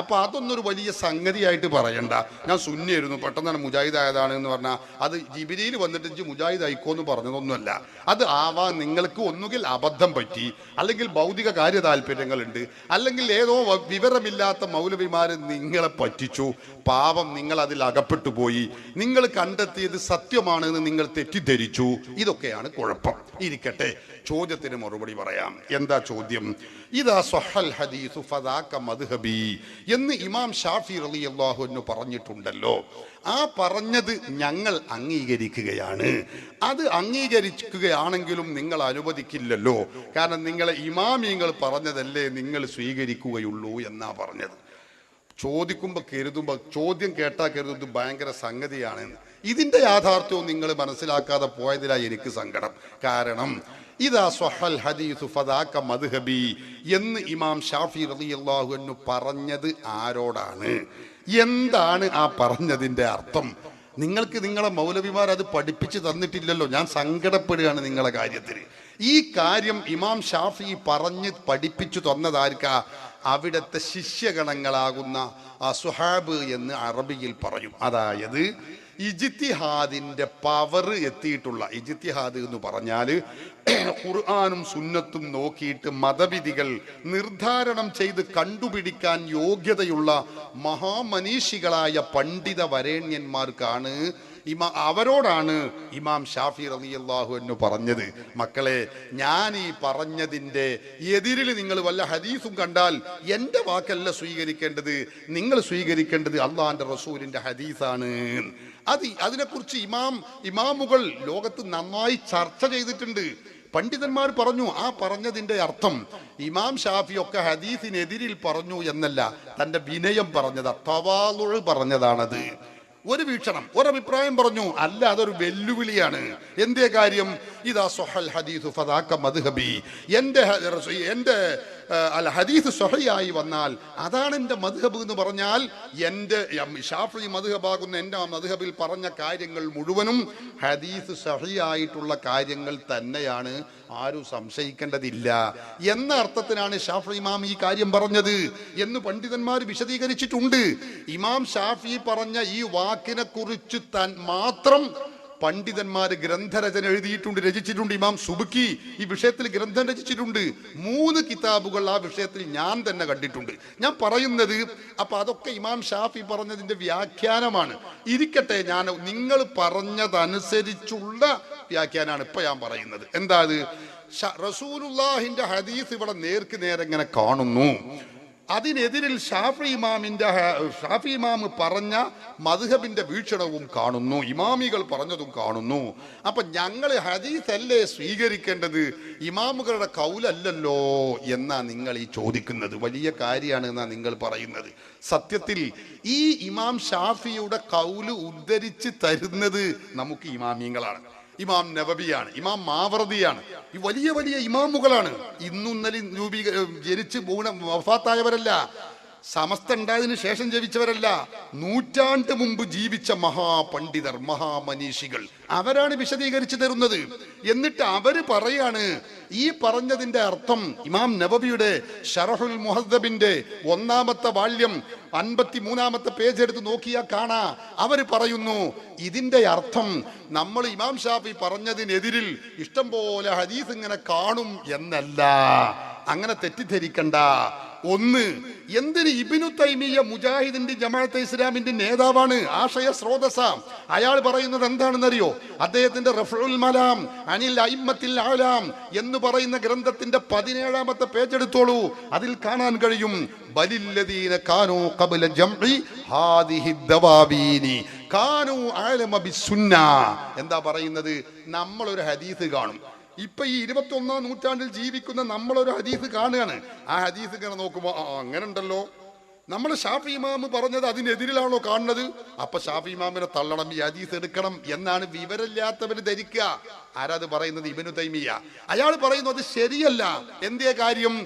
അപ്പൊ അതൊന്നൊരു വലിയ സംഗതിയായിട്ട് പറയണ്ട. ഞാൻ സുന്നിയായിരുന്നു, പെട്ടെന്നാണ് മുജാഹിദ് ആയതാണ് എന്ന് പറഞ്ഞാൽ അത് ജിബിരിയിൽ വന്നിട്ട് മുജാഹിദ് ആയിക്കോന്ന് പറഞ്ഞതൊന്നുമല്ല. അത് ആവാൻ നിങ്ങൾക്ക് ഒന്നുകിൽ അബദ്ധം പറ്റി, അല്ലെങ്കിൽ ഭൗതിക കാര്യ താല്പര്യങ്ങളുണ്ട്, അല്ലെങ്കിൽ ഏതോ വിവരമില്ലാത്ത മൗലവിമാര് നിങ്ങളെ പറ്റിച്ചു. പാവം, നിങ്ങൾ അതിൽ അകപ്പെട്ടു പോയി. നിങ്ങൾ കണ്ടെത്തിയത് സത്യമാണെന്ന് നിങ്ങൾ തെറ്റിദ്ധരിച്ചു. ഇതൊക്കെയാണ് കുഴപ്പം. ഇരിക്കട്ടെ, ചോദ്യത്തിന് മറുപടി പറയാം. എന്താ ചോദ്യം? ഇദാ സ്വഹൽ ഹദീസു ഫദാക മദ്ഹബി എന്ന് ഇമാം ഷാഫി റളിയല്ലാഹു അൻഹു പറഞ്ഞിട്ടുണ്ടല്ലോ. ആ പറഞ്ഞത് ഞങ്ങൾ അംഗീകരിക്കുകയാണ്. അത് അംഗീകരിക്കുകയാണെങ്കിലും നിങ്ങൾ അനുവദിക്കില്ലല്ലോ. കാരണം നിങ്ങളെ ഇമാമിങ്ങൾ പറഞ്ഞതല്ലേ നിങ്ങൾ സ്വീകരിക്കുകയുള്ളൂ എന്നാ പറഞ്ഞത്. ചോദ്യം കേട്ടാൽ കരുതുന്നത് ഭയങ്കര സംഗതിയാണ്. ഇതിന്റെ യാഥാർത്ഥ്യവും നിങ്ങൾ മനസ്സിലാക്കാതെ പോയതിലായി എനിക്ക് സങ്കടം. കാരണം ഇദാ സ്വഹൽ ഹദീസു ഫദാക മദ്ഹബി എന്ന് ഇമാം ഷാഫി റളിയല്ലാഹു അൻഹു പറഞ്ഞത് ആരോടാണ്? എന്താണ് ആ പറഞ്ഞതിന്റെ അർത്ഥം? നിങ്ങൾക്ക് നിങ്ങളെ മൗലവിമാർ അത് പഠിപ്പിച്ചു തന്നിട്ടില്ലല്ലോ. ഞാൻ സങ്കടപ്പെടുകയാണ് നിങ്ങളെ കാര്യത്തിൽ. ഈ കാര്യം ഇമാം ഷാഫി പറഞ്ഞ് പഠിപ്പിച്ചു തന്നതാർക്കാ? അവിടുത്തെ ശിഷ്യഗണങ്ങളാകുന്ന സുഹാബ് എന്ന് അറബിയിൽ പറയും. അതായത് ഇജ്തിഹാദിന്റെ പവർ എത്തിയിട്ടുള്ള, ഇജ്തിഹാദ് എന്ന് പറഞ്ഞാൽ ഖുർആനും സുന്നത്തും നോക്കിയിട്ട് മതവിധികൾ നിർദ്ധാരണം ചെയ്ത് കണ്ടുപിടിക്കാൻ യോഗ്യതയുള്ള മഹാമനീഷികളായ പണ്ഡിത വരേണ്യന്മാർക്കാണ് അവരോടാണ് ഇമാം ഷാഫി റളിയല്ലാഹു അൻഹു പറഞ്ഞത്, മക്കളെ, ഞാൻ ഈ പറഞ്ഞതിൻ്റെ എതിരിൽ നിങ്ങൾ വല്ല ഹദീസും കണ്ടാൽ എൻ്റെ വാക്കല്ല സ്വീകരിക്കേണ്ടത്, നിങ്ങൾ സ്വീകരിക്കേണ്ടത് അള്ളാഹിന്റെ റസൂലിന്റെ ഹദീസാണ്. അതിനെക്കുറിച്ച് ഇമാമുകൾ ലോകത്ത് നന്നായി ചർച്ച ചെയ്തിട്ടുണ്ട്. പണ്ഡിതന്മാർ പറഞ്ഞു. ആ പറഞ്ഞതിന്റെ അർത്ഥം ഇമാം ഷാഫി ഒക്കെ ഹദീസിനെതിരിൽ പറഞ്ഞു എന്നല്ല, തന്റെ വിനയം പറഞ്ഞത്, തവാളുഅ് പറഞ്ഞതാണത്. ഒരു വീക്ഷണം, ഒരഭിപ്രായം പറഞ്ഞു. അല്ല, അതൊരു വെല്ലുവിളിയാണ്. എന്തേ കാര്യം? ഇദാ സ്വഹൽ ഹദീസു ഫദാക മദ്ഹബി, എൻ്റെ അൽ ഹദീസ് സ്വഹീഹായി വന്നാൽ അതാണ് എൻ്റെ മദ്ഹബ് എന്ന് പറഞ്ഞാൽ, എൻ്റെ ഷാഫി മദ്ഹബാകുന്ന എൻ്റെ മദ്ഹബിൽ പറഞ്ഞ കാര്യങ്ങൾ മുഴുവനും ഹദീസ് സ്വഹീഹായിട്ടുള്ള കാര്യങ്ങൾ തന്നെയാണ്, ആരും സംശയിക്കേണ്ടതില്ല എന്ന അർത്ഥത്തിനാണ് ഷാഫി ഇമാം ഈ കാര്യം പറഞ്ഞത് എന്ന് പണ്ഡിതന്മാർ വിശദീകരിച്ചിട്ടുണ്ട്. ഇമാം ഷാഫി പറഞ്ഞ ഈ വാക്കിനെ കുറിച്ച് മാത്രം പണ്ഡിതന്മാര് ഗ്രന്ഥരചന രചിച്ചിട്ടുണ്ട്. ഇമാം സുബ്കി ഈ വിഷയത്തിൽ ഗ്രന്ഥം രചിച്ചിട്ടുണ്ട്. 3 കിതാബുകൾ ആ വിഷയത്തിൽ ഞാൻ തന്നെ കണ്ടിട്ടുണ്ട്. ഞാൻ പറയുന്നത് അപ്പൊ അതൊക്കെ ഇമാം ഷാഫി പറഞ്ഞതിന്റെ വ്യാഖ്യാനമാണ്. ഇരിക്കട്ടെ, ഞാൻ നിങ്ങൾ പറഞ്ഞതനുസരിച്ചുള്ള വ്യാഖ്യാനാണ് ഇപ്പൊ ഞാൻ പറയുന്നത്. എന്താ അത്? റസൂലുള്ളാഹിന്റെ ഹദീസ് ഇവിടെ നേർക്ക് നേരെ ഇങ്ങനെ കാണുന്നു. അതിനെതിരിൽ ഷാഫി ഇമാം പറഞ്ഞ മദ്ഹബിന്റെ വീക്ഷണവും കാണുന്നു, ഇമാമികൾ പറഞ്ഞതും കാണുന്നു. അപ്പൊ ഞങ്ങൾ ഹദീസ് അല്ലേ സ്വീകരിക്കേണ്ടത്, ഇമാമുകളുടെ കൗലല്ലല്ലോ എന്നാ നിങ്ങൾ ഈ ചോദിക്കുന്നത്. വലിയ കാര്യമാണ് എന്നാ നിങ്ങൾ പറയുന്നത്. സത്യത്തിൽ ഈ ഇമാം ഷാഫിയുടെ കൗല് ഉദ്ധരിച്ച് തരുന്നത് നമുക്ക് ഇമാമിങ്ങളാണ്. ഇമാം നവവിയാണ്, ഇമാം മാവർദിയാണ്, ഈ വലിയ വലിയ ഇമാമുകളാണ്. ഇന്നും ഇന്നലെ ജനിച്ച് വഫാത്തായവരല്ല. സമസ്ത ഉണ്ടായതിനു ശേഷം ജീവിച്ചവരല്ല, നൂറ്റാണ്ട് മുമ്പ് ജീവിച്ച മഹാപണ്ഡിതർ, മഹാമനീഷികൾ, അവരാണ് വിശദീകരിച്ചു തരുന്നത്. എന്നിട്ട് അവര് പറയാണ് ഈ പറഞ്ഞതിന്റെ അർത്ഥം. ഇമാം നവവിയുടെ ശറഹുൽ മുഹദ്ദബിന്റെ 1-ാമത്തെ വാള്യം 53-ാമത്തെ പേജ് എടുത്ത് നോക്കിയാൽ കാണാ, അവര് പറയുന്നു ഇതിന്റെ അർത്ഥം നമ്മൾ ഇമാം ഷാഫി പറഞ്ഞതിനെതിരിൽ ഇഷ്ടം പോലെ ഹദീസ് ഇങ്ങനെ കാണും എന്നല്ല. അങ്ങനെ തെറ്റിദ്ധരിക്കണ്ട. ഒന്ന്, എന്തിന് ഇബ്നു തൈമിയ്യ മുജാഹിദിന്റെ ജമാഅത്തെ ഇസ്ലാമിന്റെ നേതാവാണ്, ആശയ സ്രോതസ്സ. അയാൾ പറയുന്നത് എന്താണെന്നറിയോ? അദ്ദേഹത്തിന്റെ റഫ്ഉൽ മലാം അനിൽ അയിമ്മത്തിൽ ആലാം എന്ന് പറയുന്ന ഗ്രന്ഥത്തിന്റെ 17-ാമത്തെ പേജ് എടുത്തോളൂ. അതിൽ കാണാൻ കഴിയും ബലില്ലദീന കാനൂ ഖബ്ല ജംഇ ഹാദിഹി ദവാബീനി കാനൂ അലമ ബിസ്സുന്ന. എന്താ പറയുന്നത്? നമ്മളൊരു ഹദീസ് കാണും. ഇപ്പൊ ഈ 21-ാം നൂറ്റാണ്ടിൽ ജീവിക്കുന്ന നമ്മളൊരു ഹദീസ് കാണുകയാണ്. ആ ഹദീസ് ഇങ്ങനെ നോക്കുമ്പോ അങ്ങനെ ഉണ്ടല്ലോ, നമ്മൾ ഷാഫി ഇമാമ് പറഞ്ഞത് അതിനെതിരിലാണോ കാണുന്നത്? അപ്പൊ ഷാഫി ഇമാമിനെ തള്ളണം, ഈ ഹദീസ് എടുക്കണം എന്നാണ് വിവരമില്ലാത്തവര് ധരിക്കുക. ആരാത് പറയുന്നത്? ഇബ്നു തൈമിയ്യ. അയാൾ പറയുന്നു അത് ശരിയല്ല. എന്തേ കാര്യം?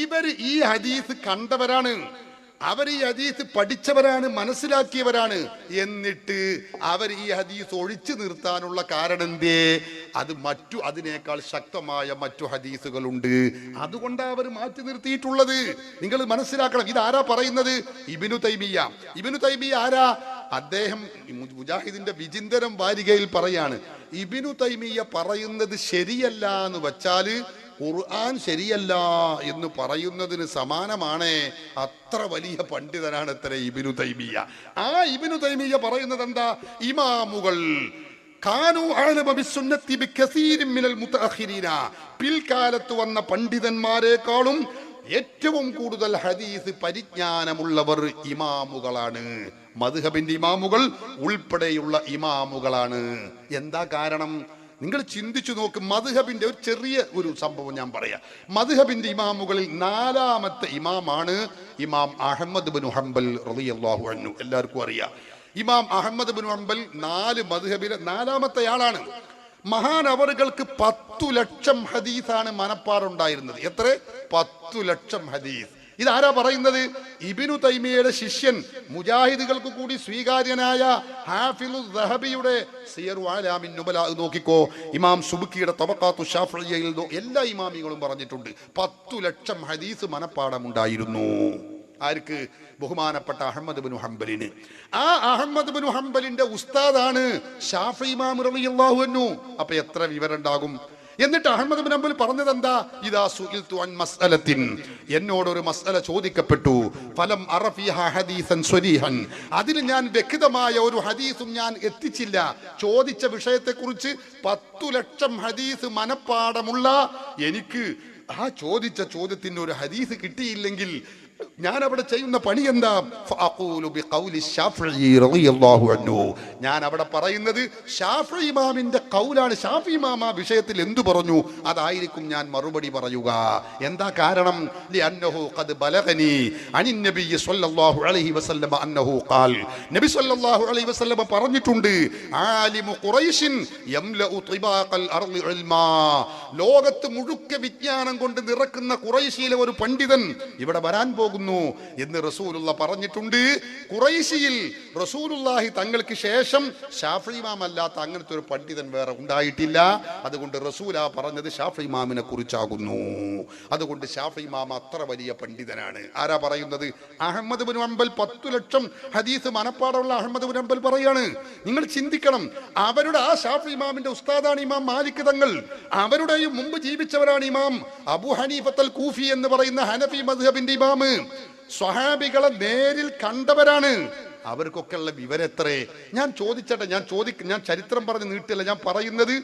ഇവര് ഈ ഹദീസ് കണ്ടവരാണ്, അവർ ഈ ഹദീസ് പഠിച്ചവരാണ്, മനസ്സിലാക്കിയവരാണ്. എന്നിട്ട് അവർ ഈ ഹദീസ് ഒഴിച്ചു നിർത്താനുള്ള കാരണം എന്തേ? അത് അതിനേക്കാൾ ശക്തമായ മറ്റു ഹദീസുകളുണ്ട്, അതുകൊണ്ടാണ് അവർ മാറ്റി നിർത്തിയിട്ടുള്ളത്. നിങ്ങൾ മനസ്സിലാക്കണം. ഇതാരാ പറയുന്നത്? ഇബ്നു തൈമിയ്യ. ഇബ്നു തൈമിയ്യ ആരാ? അദ്ദേഹം മുജാഹിദിന്റെ വിചിന്തനം വാരികയിൽ പറയാണ്, ഇബ്നു തൈമിയ്യ പറയുന്നത് ശരിയല്ല എന്ന് വെച്ചാല് ഖുർആൻ ശരിയല്ല എന്ന് പറയുന്നതിന് സമാനമാണ്. അത്ര വലിയ പണ്ഡിതനാണ് അത്ര ഇബ്നു തൈമിയ്യ. ആ ഇബ്നു തൈമിയ്യ പറയുന്നത് എന്താ? ഇമാമുകൾ കാനൂ അഅലമ ബിസ്സുന്നത്തി ബികസീരിൻ മിനൽ മുതഅഖിരീന, പിൽക്കാലത്ത് വന്ന പണ്ഡിതന്മാരെക്കാളും ഏറ്റവും കൂടുതൽ ഹദീസ് പരിജ്ഞാനമുള്ളവർ ഇമാമുകളാണ്. മദ്ഹബിന്റെ ഇമാമുകൾ ഉൾപ്പെടെയുള്ള ഇമാമുകളാണ്. എന്താ കാരണം? നിങ്ങൾ ചിന്തിച്ചു നോക്ക്. മദ്ഹബിന്റെ ഒരു ചെറിയ ഒരു സംഭവം ഞാൻ പറയാം. മദ്ഹബിന്റെ ഇമാമുകളിൽ 4-ാമത്തെ ഇമാമാണ് ഇമാം അഹ്മദ് ബിൻ ഹംബൽ റളിയല്ലാഹു അൻഹു. എല്ലാവർക്കും അറിയാം, ഇമാം അഹ്മദ് ബിൻ ഹംബൽ 4 മദ്ഹബിലെ 4-ാമത്തെ ആളാണ്. മഹാനവറുകൾക്ക് 10 ലക്ഷം ഹദീസാണ് മനപ്പാടുണ്ടായിരുന്നത്. എത്ര? 10 ലക്ഷം ഹദീസ്. ഇതാരാ പറയുന്നത്? ഇബ്നു തൈമിയ്യയുടെ ശിഷ്യൻ, മുജാഹിദുകൾക്ക് കൂടി സ്വീകാര്യനായ ഹാഫിളു ദഹബിയുടെ സിയറു അലാമിൻ നുബല നോക്കിക്കോ. ഇമാം സുബ്കിയുടെ തബഖാത്തു ശാഫിഇയ്യയിൽ എല്ലാ ഇമാമികളും പറഞ്ഞിട്ടുണ്ട് 10 ലക്ഷം ഹദീസ് മനപ്പാടമുണ്ടായിരുന്നു. ആർക്ക്? ബഹുമാനപ്പെട്ട അഹ്മദ് ബിൻ ഹംബലിന്. ആ അഹ്മദ് ബിൻ ഹംബലിന്റെ ഉസ്താദാണ് ഷാഫി ഇമാം റളിയല്ലാഹു അൻഹു. അപ്പൊ എത്ര വിവരം ഉണ്ടാകും? എന്നിട്ട് അഹ്മദ് ബിൻ ഹംബൽ പറഞ്ഞത് എന്താ? ഇദാ സുഇൽതു അൻ മസ്അലത്തിൻ, എന്നോടൊരു മസ്അല ചോദിക്കപ്പെട്ടു, ഫലം അറ ഫീഹാ ഹദീസൻ സ്വരീഹൻ, അതിൽ ഞാൻ വ്യക്തമായ ഒരു ഹദീസും ഞാൻ എത്തിച്ചില്ല. ചോദിച്ച വിഷയത്തെക്കുറിച്ച് 10 ലക്ഷം ഹദീസ് മനപ്പാടമുള്ള എനിക്ക് ആ ചോദിച്ച ചോദ്യത്തിന് ഒരു ഹദീസ് കിട്ടിയില്ലെങ്കിൽ ഞാൻ അവിടെ ചെയ്യുന്ന പണി എന്താ? ഞാൻ അവിടെ പറയുന്നത് ഷാഫിഈ ഇമാമിന്റെ ഖൗലാണ്. ഷാഫിഈ ഇമാം ആ വിഷയത്തിൽ എന്തു പറഞ്ഞു അതായിരിക്കും ഞാൻ മറുപടി പറയുക. എന്താ കാരണം? ലിഅന്നഹു ഖദ് ബലഗനി അനിൻ നബി സ്വല്ലല്ലാഹു അലൈഹി വസല്ലം അന്നഹു ഖാൽ, നബി സ്വല്ലല്ലാഹു അലൈഹി വസല്ലം പറഞ്ഞിട്ടുണ്ട്, ആലിമു ഖുറൈശിൻ യംലഉ തിബാഖൽ അർളി ഇൽമാ, ലോകത്ത് മുഴുക്ക വിജ്ഞാനം കൊണ്ട് നിറക്കുന്ന ഖുറൈശിയിലെ ഒരു പണ്ഡിതൻ ഇവിടെ വരാൻ പോകുന്നു എന്ന് റസൂലുള്ള പറഞ്ഞിട്ടുണ്ട്. ഖുറൈശിയിൽ റസൂലുള്ളാഹി തങ്ങൾക്ക് ശേഷം ശാഫിഈ ഇമാം അല്ലാത്ത അങ്ങനത്തെ ഒരു പണ്ഡിതൻ വേറെ ഉണ്ടായിട്ടില്ല. അതുകൊണ്ട് റസൂലാ പറഞ്ഞത് ശാഫിഈ ഇമാമിനെ കുറിച്ചാകുന്നു. അതുകൊണ്ട് ശാഫിഈ ഇമാം അത്ര വലിയ പണ്ഡിതനാണ്. ആരാ പറയുന്നത്? Ahmad bin Hanbal. 10 ലക്ഷം ഹദീസ് മനപ്പാടമുള്ള അഹ്മദ് ബിൻ ഹംബൽ പറയാണ്. നിങ്ങൾ ചിന്തിക്കണം, അവരുടെ ആ ശാഫിഈ ഇമാമിന്റെ ഉസ്താദാണ് ഇമാം മാലിക് തങ്ങൾ. അവരുടെയും മുമ്പ് ജീവിച്ചവരാണ് ഇമാം അബൂ ഹനീഫത്തുൽ കൂഫി എന്ന് പറയുന്ന ഹനഫി മദ്ഹബിന്റെ ഇമാം. സ്വഹാബികളെ നേരിൽ കണ്ടവരാണ്. അവർക്കൊക്കെ ഉള്ള വിവരം എത്രേ? ഞാൻ ചോദിച്ചട്ടെ, ഞാൻ ചരിത്രം പറഞ്ഞ് നീട്ടില്ല. ഞാൻ പറയുന്നത്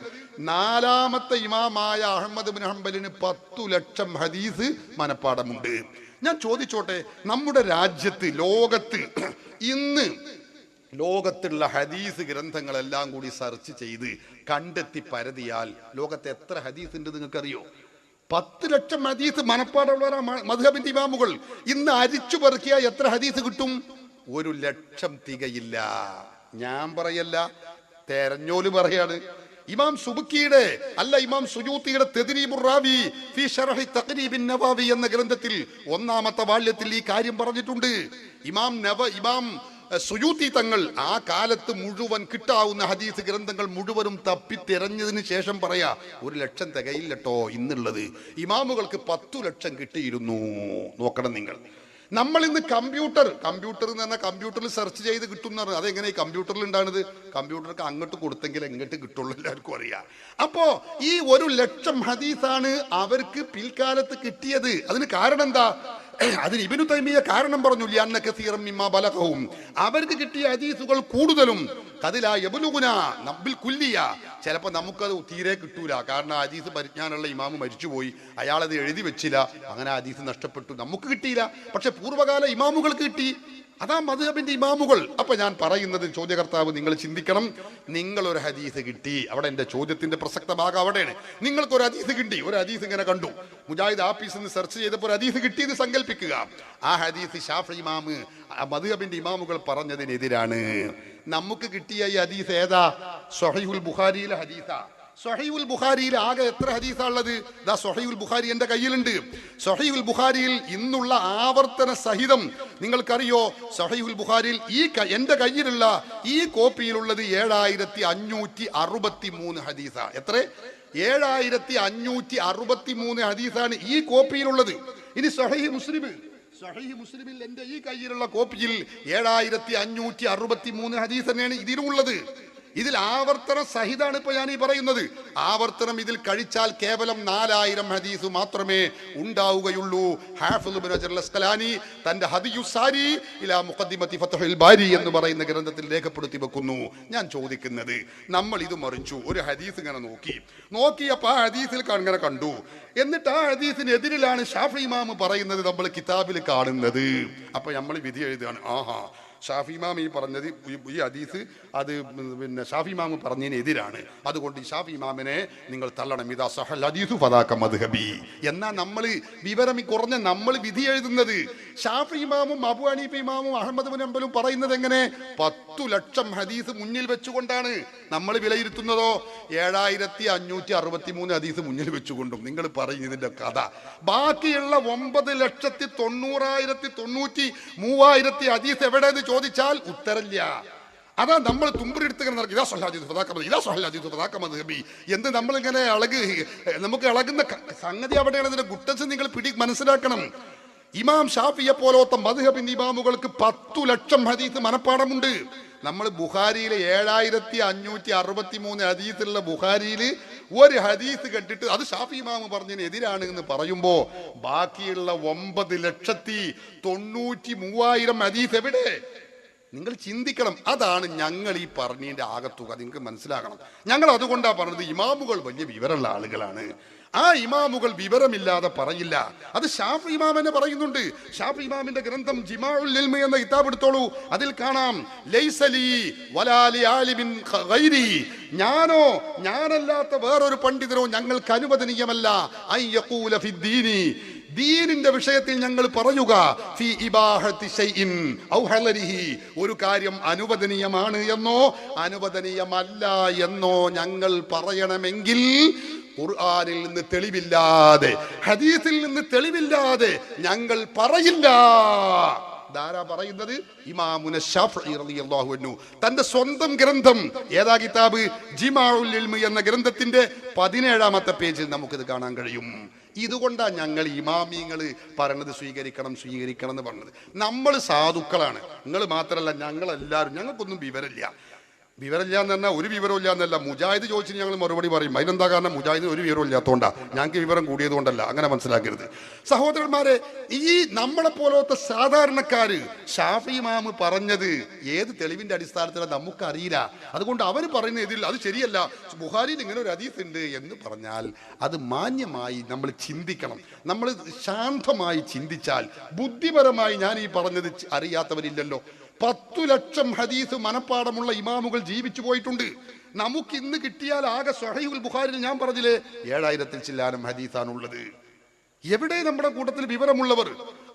4-ാമത്തെ ഇമാമായ അഹ്മദ് ബിൻ ഹംബലിന് 10 ലക്ഷം ഹദീസ് മനപ്പാടമുണ്ട്. ഞാൻ ചോദിച്ചോട്ടെ, നമ്മുടെ രാജ്യത്ത്, ലോകത്ത് ഇന്ന് ലോകത്തുള്ള ഹദീസ് ഗ്രന്ഥങ്ങളെല്ലാം കൂടി സെർച്ച് ചെയ്ത് കണ്ടെത്തി പരതിയാൽ ലോകത്ത് എത്ര ഹദീസ് ഉണ്ട് നിങ്ങൾക്കറിയോ? 10 ലക്ഷം ഹദീസ് മനപ്പാടുള്ളവരാ മദ്ഹബിന്റെ ഇമാമുകൾ. ഇന്ന് അരിച്ചു പെറുക്കിയാൽ എത്ര ഹദീസ് കിട്ടും? 1 ലക്ഷം തികയില്ല. ഞാൻ പറയല്ല, തെരഞ്ഞോല് പറയാണ്. ഇമാം സുബുക്കിയുടെ ഇമാം സുയൂത്തിയുടെ തദ്രീബുർ റാവി ഫീ ശർഹി തഖ്രീബിൻ നവാവി എന്ന ഗ്രന്ഥത്തിൽ 1-ാമത്തെ വാള്യത്തിൽ ഈ കാര്യം പറഞ്ഞിട്ടുണ്ട്. ഇമാം സുയൂത്തി തങ്ങൾ ആ കാലത്ത് മുഴുവൻ കിട്ടാവുന്ന ഹദീസ് ഗ്രന്ഥങ്ങൾ മുഴുവനും തപ്പിത്തിരഞ്ഞതിന് ശേഷം പറയാ 1,00,000 തികയില്ലട്ടോ ഇന്നുള്ളത്. ഇമാമുകൾക്ക് 10 ലക്ഷം കിട്ടിയിരുന്നു. നോക്കണം നിങ്ങൾ. നമ്മൾ ഇന്ന് കമ്പ്യൂട്ടർ എന്ന് പറഞ്ഞാൽ കമ്പ്യൂട്ടറിൽ സെർച്ച് ചെയ്ത് കിട്ടും. അതെങ്ങനെ കമ്പ്യൂട്ടറിൽ ഉണ്ടാകുന്നത്? കമ്പ്യൂട്ടർക്ക് അങ്ങോട്ട് കൊടുത്തെങ്കിൽ എങ്ങോട്ട് കിട്ടുള്ളൂ, എല്ലാവർക്കും അറിയാം. അപ്പോ ഈ 1,00,000 ഹദീസാണ് അവർക്ക് പിൽക്കാലത്ത് കിട്ടിയത്. അതിന് കാരണം എന്താ? അതിന് ഇബ്നു തൈമിയ്യ കാരണം പറഞ്ഞു, ലിഅന്ന കസീറൻ മിമ്മാ ബലഗഹും, അവർക്ക് കിട്ടിയ ഹദീസുകൾ കൂടുതലും ഖദിലാ യബ്ലുഗുനാ നബിൽ കുല്ലിയ, ചിലപ്പോൾ നമുക്കത് തീരെ കിട്ടൂല. കാരണം ഹദീസ് പരിജ്ഞാനമുള്ള ഇമാമ് മരിച്ചുപോയി, അയാളത് എഴുതി വെച്ചില്ല, അങ്ങനെ ഹദീസ് നഷ്ടപ്പെട്ടു, നമുക്ക് കിട്ടിയില്ല. പക്ഷെ പൂർവ്വകാല ഇമാമുകൾക്ക് കിട്ടി. അതാ മദ്ഹബിന്റെ ഇമാമുകൾ. അപ്പൊ ഞാൻ പറയുന്നത്, ചോദ്യകർത്താവ് നിങ്ങൾ ചിന്തിക്കണം. നിങ്ങളൊരു ഹദീസ് കിട്ടി, അവിടെ എന്റെ ചോദ്യത്തിന്റെ പ്രസക്ത ഭാഗം അവിടെയാണ്. നിങ്ങൾക്കൊരു ഹദീസ് കിട്ടി, ഒരു ഹദീസ് ഇങ്ങനെ കണ്ടു, മുജാഹിദ് ആഫീസിൽ നിന്ന് സെർച്ച് ചെയ്തപ്പോൾ ഒരു ഹദീസ് കിട്ടിയെന്ന് സങ്കല്പിക്കുക. ആ ഹദീസ് ഷാഫി ഇമാമ് മദ്ഹബിന്റെ ഇമാമുകൾ പറഞ്ഞതിനെതിരാണ്. നമുക്ക് കിട്ടിയ ഈ ഹദീസ് ഏതാ? സ്വഹീഹുൽ ബുഖാരിയിലെ ഹദീസാ. സ്വഹീഹുൽ ബുഖാരിയിൽ ആകെ എത്ര ഹദീസാ ഉള്ളത്? ദാ സ്വഹീഹുൽ ബുഖാരി എന്റെ കയ്യിലുണ്ട്. സ്വഹീഹുൽ ബുഖാരിയിൽ ഇന്നുള്ള ആവർത്തന സഹിതം നിങ്ങൾക്കറിയോ? സ്വഹീഹുൽ ബുഖാരിയിൽ എന്റെ കയ്യിലുള്ള ഈ കോപ്പിയിലുള്ളത് 7563 ഹദീസാ. എത്ര? 7563 ഹദീസാണ് ഈ കോപ്പിയിലുള്ളത്. ഇനി സ്വഹീഹ് മുസ്ലിമിൽ എന്റെ ഈ കയ്യിലുള്ള കോപ്പിയിൽ 7563 ഹദീസ് തന്നെയാണ് ഇതിലുള്ളത്. ഇതിൽ ആവർത്തന സഹിതാണ് ഇപ്പൊ ഞാൻ ഈ പറയുന്നത്. ആവർത്തനം ഇതിൽ കഴിച്ചാൽ കേവലം 4000 ഹദീസ് മാത്രമേ ഉണ്ടാവുകയുള്ളൂ. ഹാഫിദ് ഇബ്നു ഹജർ അസ്ഖലാനി തന്റെ ഹദിയുസ്സാരി ഇലാ മുഖദ്ദിമത്തി ഫത്ഹുൽ ബാരി എന്ന് പറയുന്ന ഗ്രന്ഥത്തിൽ രേഖപ്പെടുത്തി വെക്കുന്നു. ഞാൻ ചോദിക്കുന്നത്, നമ്മൾ ഇത് മറിച്ചു ഒരു ഹദീസ് ഇങ്ങനെ നോക്കിയപ്പോൾ ആ ഹദീസിൽ ഇങ്ങനെ കണ്ടു, എന്നിട്ട് ആ ഹദീസിനെതിരിലാണ് ഷാഫി ഇമാം പറയുന്നത് നമ്മൾ കിതാബിൽ കാണുന്നത്. അപ്പൊ നമ്മൾ വിധി എഴുതുകയാണ്, ആഹാ ഷാഫി ഇമാം ഈ പറഞ്ഞത്, ഈ ഹദീസ് അത് പിന്നെ ഷാഫി ഇമാം പറഞ്ഞതിന് എതിരാണ്, അതുകൊണ്ട് ഈ ഷാഫി ഇമാമിനെ നിങ്ങൾ തള്ളണം. ഇദാ സഹൽ ഹദീസു ഫദാക മദ്ഹബി. എന്നാ നമ്മൾ വിവരം കുറഞ്ഞ നമ്മൾ വിധി എഴുതുന്നത്. ഷാഫി ഇമാമും അബൂ ഹനീഫ ഇമാമും അഹ്മദ് ബിൻ ഹംബലും പറയുന്നത് എങ്ങനെ? 10 ലക്ഷം ഹദീസ് മുന്നിൽ വെച്ചുകൊണ്ടാണ്. നമ്മൾ വിലയിരുത്തുന്നതോ 7563 ഹദീസ് മുന്നിൽ വെച്ചുകൊണ്ടും. നിങ്ങൾ പറയുന്നതിന്റെ കഥ. ബാക്കിയുള്ള 9,90,093 ഹദീസ് എവിടെയെന്ന് ചോദിച്ചാൽ ഉത്തരമില്ല. അതാ നമ്മൾ തുമ്പെടുത്ത് എന്ത് നമ്മളിങ്ങനെ നമുക്ക് ഇളകുന്ന സംഗതി അവിടെയാണ്. ഇതിന്റെ ഗുട്ടൻസ് നിങ്ങൾ മനസ്സിലാക്കണം. ഇമാം ഷാഫിയെ പോലത്തെ മദ്ഹബിന്റെ ഇമാമുകൾക്ക് 10 ലക്ഷം ഹദീസ് മനപ്പാടമുണ്ട്. നമ്മൾ ബുഖാരിയിലെ 7563 ഹദീസുള്ള ബുഖാരിയിൽ ഒരു ഹദീസ് കണ്ടിട്ട് അത് ഷാഫി ഇമാമ് പറഞ്ഞതിന് എതിരാണ് എന്ന് പറയുമ്പോ ബാക്കിയുള്ള 9,93,000 ഹദീസ് എവിടെ? നിങ്ങൾ ചിന്തിക്കണം. അതാണ് ഞങ്ങൾ ഈ പറഞ്ഞതിന്റെ ആകത്തുക. നിങ്ങൾക്ക് മനസ്സിലാക്കണം. ഞങ്ങൾ അതുകൊണ്ടാണ് പറഞ്ഞത് ഇമാമുകൾ വലിയ വിവരമുള്ള ആളുകളാണ്. ആ ഇമാമുകൾ വിവരമില്ലാതെ പറയില്ല. അത് ഷാഫി ഇമാം തന്നെ പറയുന്നുണ്ട്. ഷാഫി ഇമാമിന്റെ ഗ്രന്ഥം ജിമാഉൽ ഇൽമ് എന്ന കിതാബ് എടുത്തോളൂ. അതിൽ കാണാം, ലൈസലി വലാ ലി ആലിമിൻ ഗൈരി, ഞാനല്ലാത്ത വേറൊരു പണ്ഡിതനോ ഞങ്ങൾക്ക് അനുവദനീയമല്ല അൻ യഖൂല ഫിദ്ദീനി, ദീനിന്റെ വിഷയത്തിൽ ഞങ്ങൾ പറയുക, ഫി ഇബാഹത്തി ശൈഇൻ ഔ ഹലരിഹി, ഒരു കാര്യം അനുവദനീയമാണ് എന്നോ അനുവദനീയമല്ല എന്നോ ഞങ്ങൾ പറയണമെങ്കിൽ ഖുർആനിൽ നിന്ന് തെളിവില്ലാതെ, ഹദീസിൽ നിന്ന് തെളിവില്ലാതെ ഞങ്ങൾ പറയില്ല. ധാരാ പറയുന്നത് ഇമാമുന ശാഫിഈ റളിയല്ലാഹു അൻഹു തന്റെ സ്വന്തം ഗ്രന്ഥം ഏതാ കിതാബ്? ജിമാഉൽ ഇൽമ് എന്ന ഗ്രന്ഥത്തിന്റെ 17ാമത്തെ പേജിൽ നമുക്കിത് കാണാൻ കഴിയും. ഇതുകൊണ്ടാണ് ഞങ്ങൾ ഇമാമിങ്ങൾ പറയുന്നത് സ്വീകരിക്കണം എന്ന് പറഞ്ഞത്. നമ്മൾ സാധുക്കളാണ്. നിങ്ങൾ മാത്രമല്ല, ഞങ്ങളെല്ലാവരും. ഞങ്ങൾക്കൊന്നും വിവരമില്ല എന്ന് പറഞ്ഞാൽ ഒരു വിവരവും ഇല്ല എന്നല്ല. മുജാഹിദ് ചോദിച്ചിട്ട് ഞങ്ങൾ മറുപടി പറയും. അതിനെന്താ കാരണം? മുജാഹിദ് ഒരു വിവരവും ഇല്ലാത്തതുകൊണ്ടാണ്, ഞങ്ങൾക്ക് വിവരം കൂടിയത് കൊണ്ടല്ല. അങ്ങനെ മനസ്സിലാക്കരുത് സഹോദരന്മാരെ. ഈ നമ്മളെ പോലത്തെ സാധാരണക്കാര് ഷാഫി ഇമാം പറഞ്ഞത് ഏത് തെളിവിന്റെ അടിസ്ഥാനത്തിലാണ് നമുക്കറിയില്ല. അതുകൊണ്ട് അവർ പറയുന്ന ഇതിൽ അത് ശരിയല്ല, ബുഖാരിയിൽ ഇങ്ങനെ ഒരു ഹദീസ് ഉണ്ട് എന്ന് പറഞ്ഞാൽ അത് മാന്യമായി നമ്മൾ ചിന്തിക്കണം. നമ്മൾ ശാന്തമായി ചിന്തിച്ചാൽ, ബുദ്ധിപരമായി ഞാൻ ഈ പറഞ്ഞത് അറിയാത്തവരില്ലല്ലോ. 10 ലക്ഷം ഹദീസ് മനപ്പാടമുള്ള ഇമാമുകൾ ജീവിച്ചു പോയിട്ടുണ്ട്. നമുക്ക് ഇന്ന് കിട്ടിയാൽ ആകെ സ്വഹീഹുൽ ബുഖാരിയിൽ ഞാൻ പറഞ്ഞില്ലേ 7000 ചില്ലാനം ഹദീസാണുള്ളത്. എവിടെ നമ്മുടെ കൂട്ടത്തിൽ വിവരമുള്ളവർ?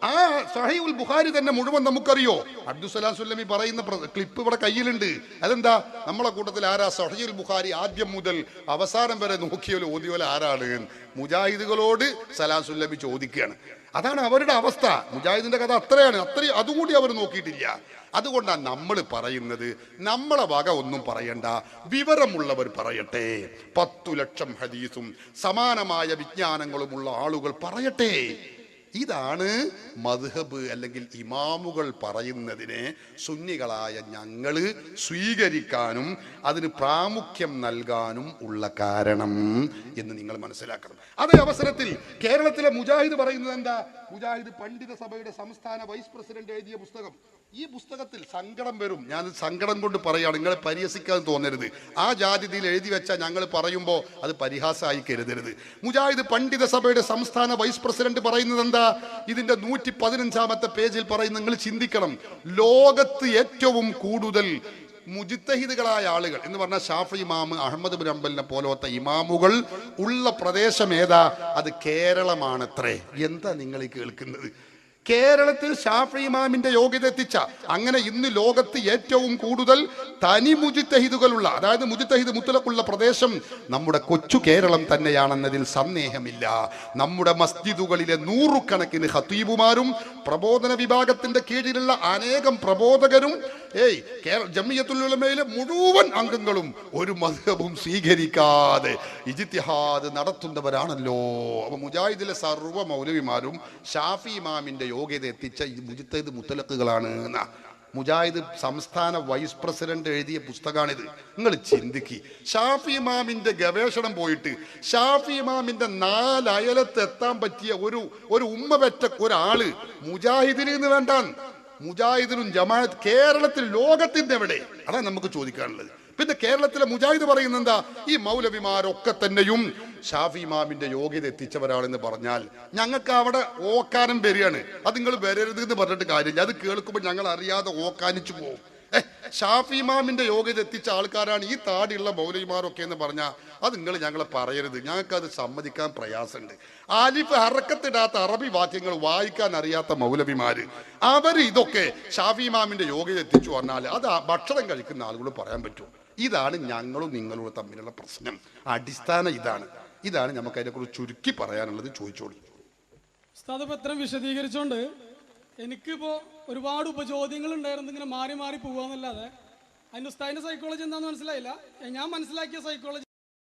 ആ സഹീഹുൽ ബുഖാരി തന്നെ മുഴുവൻ നമുക്കറിയോ? അബ്ദുസലാം സുല്ലമി പറയുന്ന ക്ലിപ്പ് ഇവിടെ കയ്യിലുണ്ട്. അതെന്താ? നമ്മളെ കൂട്ടത്തിൽ ആരാ സഹീഹുൽ ബുഖാരി ആദ്യം മുതൽ അവസാനം വരെ നോക്കിയോലും ഓതിയോലും ആരാണ്? മുജാഹിദുകളോട് സലാം സുല്ലമി ചോദിക്കുകയാണ്. അതാണ് അവരുടെ അവസ്ഥ. മുജാഹിദിന്റെ കഥ അത്രയാണ്. അതുകൂടി അവർ നോക്കിയിട്ടില്ല. അതുകൊണ്ടാണ് നമ്മൾ പറയുന്നത്, നമ്മളെ വക ഒന്നും പറയണ്ട, വിവരമുള്ളവർ പറയട്ടെ. 10 ലക്ഷം ഹദീസും സമാനമായ വിജ്ഞാനങ്ങളുമുള്ള ആളുകൾ പറയട്ടെ. ഇതാണ് മദ്ഹബ് അല്ലെങ്കിൽ ഇമാമുകൾ പറയുന്നതിനെ സുന്നികളായ ഞങ്ങൾ സ്വീകരിക്കാനും അതിന് പ്രാമുഖ്യം നൽകാനും ഉള്ള കാരണം എന്ന് നിങ്ങൾ മനസ്സിലാക്കണം. അതേ അവസരത്തിൽ കേരളത്തിലെ മുജാഹിദ് പറയുന്നത് എന്താ? മുജാഹിദ് പണ്ഡിത സഭയുടെ സംസ്ഥാന വൈസ് പ്രസിഡന്റ് എഴുതിയ പുസ്തകം. ഈ പുസ്തകത്തിൽ സങ്കടം വരും. ഞാൻ സങ്കടം കൊണ്ട് പറയുകയാണ്, നിങ്ങളെ പരിഹസിക്കാൻ തോന്നരുത്. ആ ജാതിയിൽ എഴുതി വെച്ചാൽ ഞങ്ങൾ പറയുമ്പോൾ അത് പരിഹാസമായി കരുതരുത്. മുജാഹിദ് പണ്ഡിത സഭയുടെ സംസ്ഥാന വൈസ് പ്രസിഡന്റ് പറയുന്നത് എന്താ? ഇതിന്റെ 115-ാമത്തെ പേജിൽ പറയുന്നത് നിങ്ങൾ ചിന്തിക്കണം. ലോകത്ത് ഏറ്റവും കൂടുതൽ മുജ്തഹിദുകളായ ആളുകൾ എന്ന് പറഞ്ഞാൽ ഷാഫി ഇമാം, അഹ്മദ് ബിൻ ഹംബലിനെ പോലത്തെ ഇമാമുകൾ ഉള്ള പ്രദേശം ഏതാ? അത് കേരളമാണത്രേ. എന്താ നിങ്ങൾ ഈ കേൾക്കുന്നത്? കേരളത്തിൽ ഷാഫി ഇമാമിന്റെ യോഗ്യത എത്തിച്ച, അങ്ങനെ ഇന്ന് ലോകത്ത് ഏറ്റവും കൂടുതൽ തനി മുജ്തഹിദുകളുള്ള, അതായത് മുജ്തഹിദ് മുത്തലഖുള്ള പ്രദേശം നമ്മുടെ കൊച്ചു കേരളം തന്നെയാണെന്നതിൽ സന്ദേഹമില്ല. നമ്മുടെ മസ്ജിദുകളിലെ 100 കണക്കിന് ഖതീബുമാരും പ്രബോധന വിഭാഗത്തിന്റെ കീഴിലുള്ള അനേകം പ്രബോധകരും ജമിയത്തുൽ ഉലമയിലെ മുഴുവൻ അംഗങ്ങളും ഒരു മദ്ഹബും സ്വീകരിക്കാതെ ഇജ്തിഹാദ് നടത്തുന്നവരാണല്ലോ. അപ്പൊ മുജാഹിദിലെ സർവ്വ മൗലവിമാരും ഷാഫി ഇമാമിന്റെ യോഗ്യത എത്തിച്ച മുജ്തഹിദ് മുത്തലഖുകളാണ്. മുജാഹിദ് സംസ്ഥാന വൈസ് പ്രസിഡന്റ് എഴുതിയ പുസ്തകമാണിത്. നിങ്ങൾ ചിന്തിക്കി, ഷാഫി ഇമാമിന്റെ ഗവേഷണം പോയിട്ട് ഷാഫി ഇമാമിന്റെ 4 അയലത്ത് എത്താൻ പറ്റിയ ഒരു ഉമ്മ പെറ്റ ഒരാള് മുജാഹിദിന് എന്ന് വേണ്ട, മുജാഹിദിനും ജമാഅത്ത് കേരളത്തിൽ ലോകത്തിന്റെ എവിടെ? അതാണ് നമുക്ക് ചോദിക്കാനുള്ളത്. പിന്നെ കേരളത്തിലെ മുജാഹിദ് പറയുന്നത് എന്താ? ഈ മൗലവിമാരൊക്കെ തന്നെയും ഷാഫി ഇമാമിന്റെ യോഗ്യത എത്തിച്ചവരാണെന്ന് പറഞ്ഞാൽ ഞങ്ങൾക്ക് അവിടെ ഓക്കാനം വരികയാണ്. അത് നിങ്ങൾ വരരുത് എന്ന് പറഞ്ഞിട്ട് കാര്യമില്ല. അത് കേൾക്കുമ്പോൾ ഞങ്ങൾ അറിയാതെ ഓക്കാനിച്ചു പോകും. ഷാഫി ഇമാമിന്റെ യോഗ്യത എത്തിച്ച ആൾക്കാരാണ് ഈ താടിയുള്ള മൗലവിമാരൊക്കെ എന്ന് പറഞ്ഞാൽ അത് നിങ്ങൾ ഞങ്ങളെ പറയരുത്. ഞങ്ങൾക്ക് അത് സമ്മതിക്കാൻ പ്രയാസമുണ്ട്. ആലിഫ് ഹറക്കത്തിടാത്ത അറബി വാക്യങ്ങൾ വായിക്കാൻ അറിയാത്ത മൗലവിമാര് അവർ ഇതൊക്കെ ഷാഫി ഇമാമിന്റെ യോഗ്യത എത്തിച്ചു പറഞ്ഞാൽ അത് ഭക്ഷണം കഴിക്കുന്ന ആളുകൾ പറയാൻ പറ്റും. ഇതാണ് ഞങ്ങളും നിങ്ങളും തമ്മിലുള്ള പ്രശ്നം. അടിസ്ഥാനം ഇതാണ് നമുക്ക് അതിനെക്കുറിച്ച് ചുരുക്കി പറയാനുള്ളത്. ചോദിച്ചോളൂ. ഉസ്താദ് ഇപ്പൊ ഇത്രയും വിശദീകരിച്ചോണ്ട് എനിക്കിപ്പോ ഒരുപാട് ഉപചോദ്യങ്ങൾ ഉണ്ടായിരുന്നു. ഇങ്ങനെ മാറി മാറി പോവാന്നല്ലാതെ അതിന്റെ ഉസ്താദിന്റെ സൈക്കോളജി എന്താണെന്ന് മനസ്സിലായില്ല. ഞാൻ മനസ്സിലാക്കിയ സൈക്കോളജി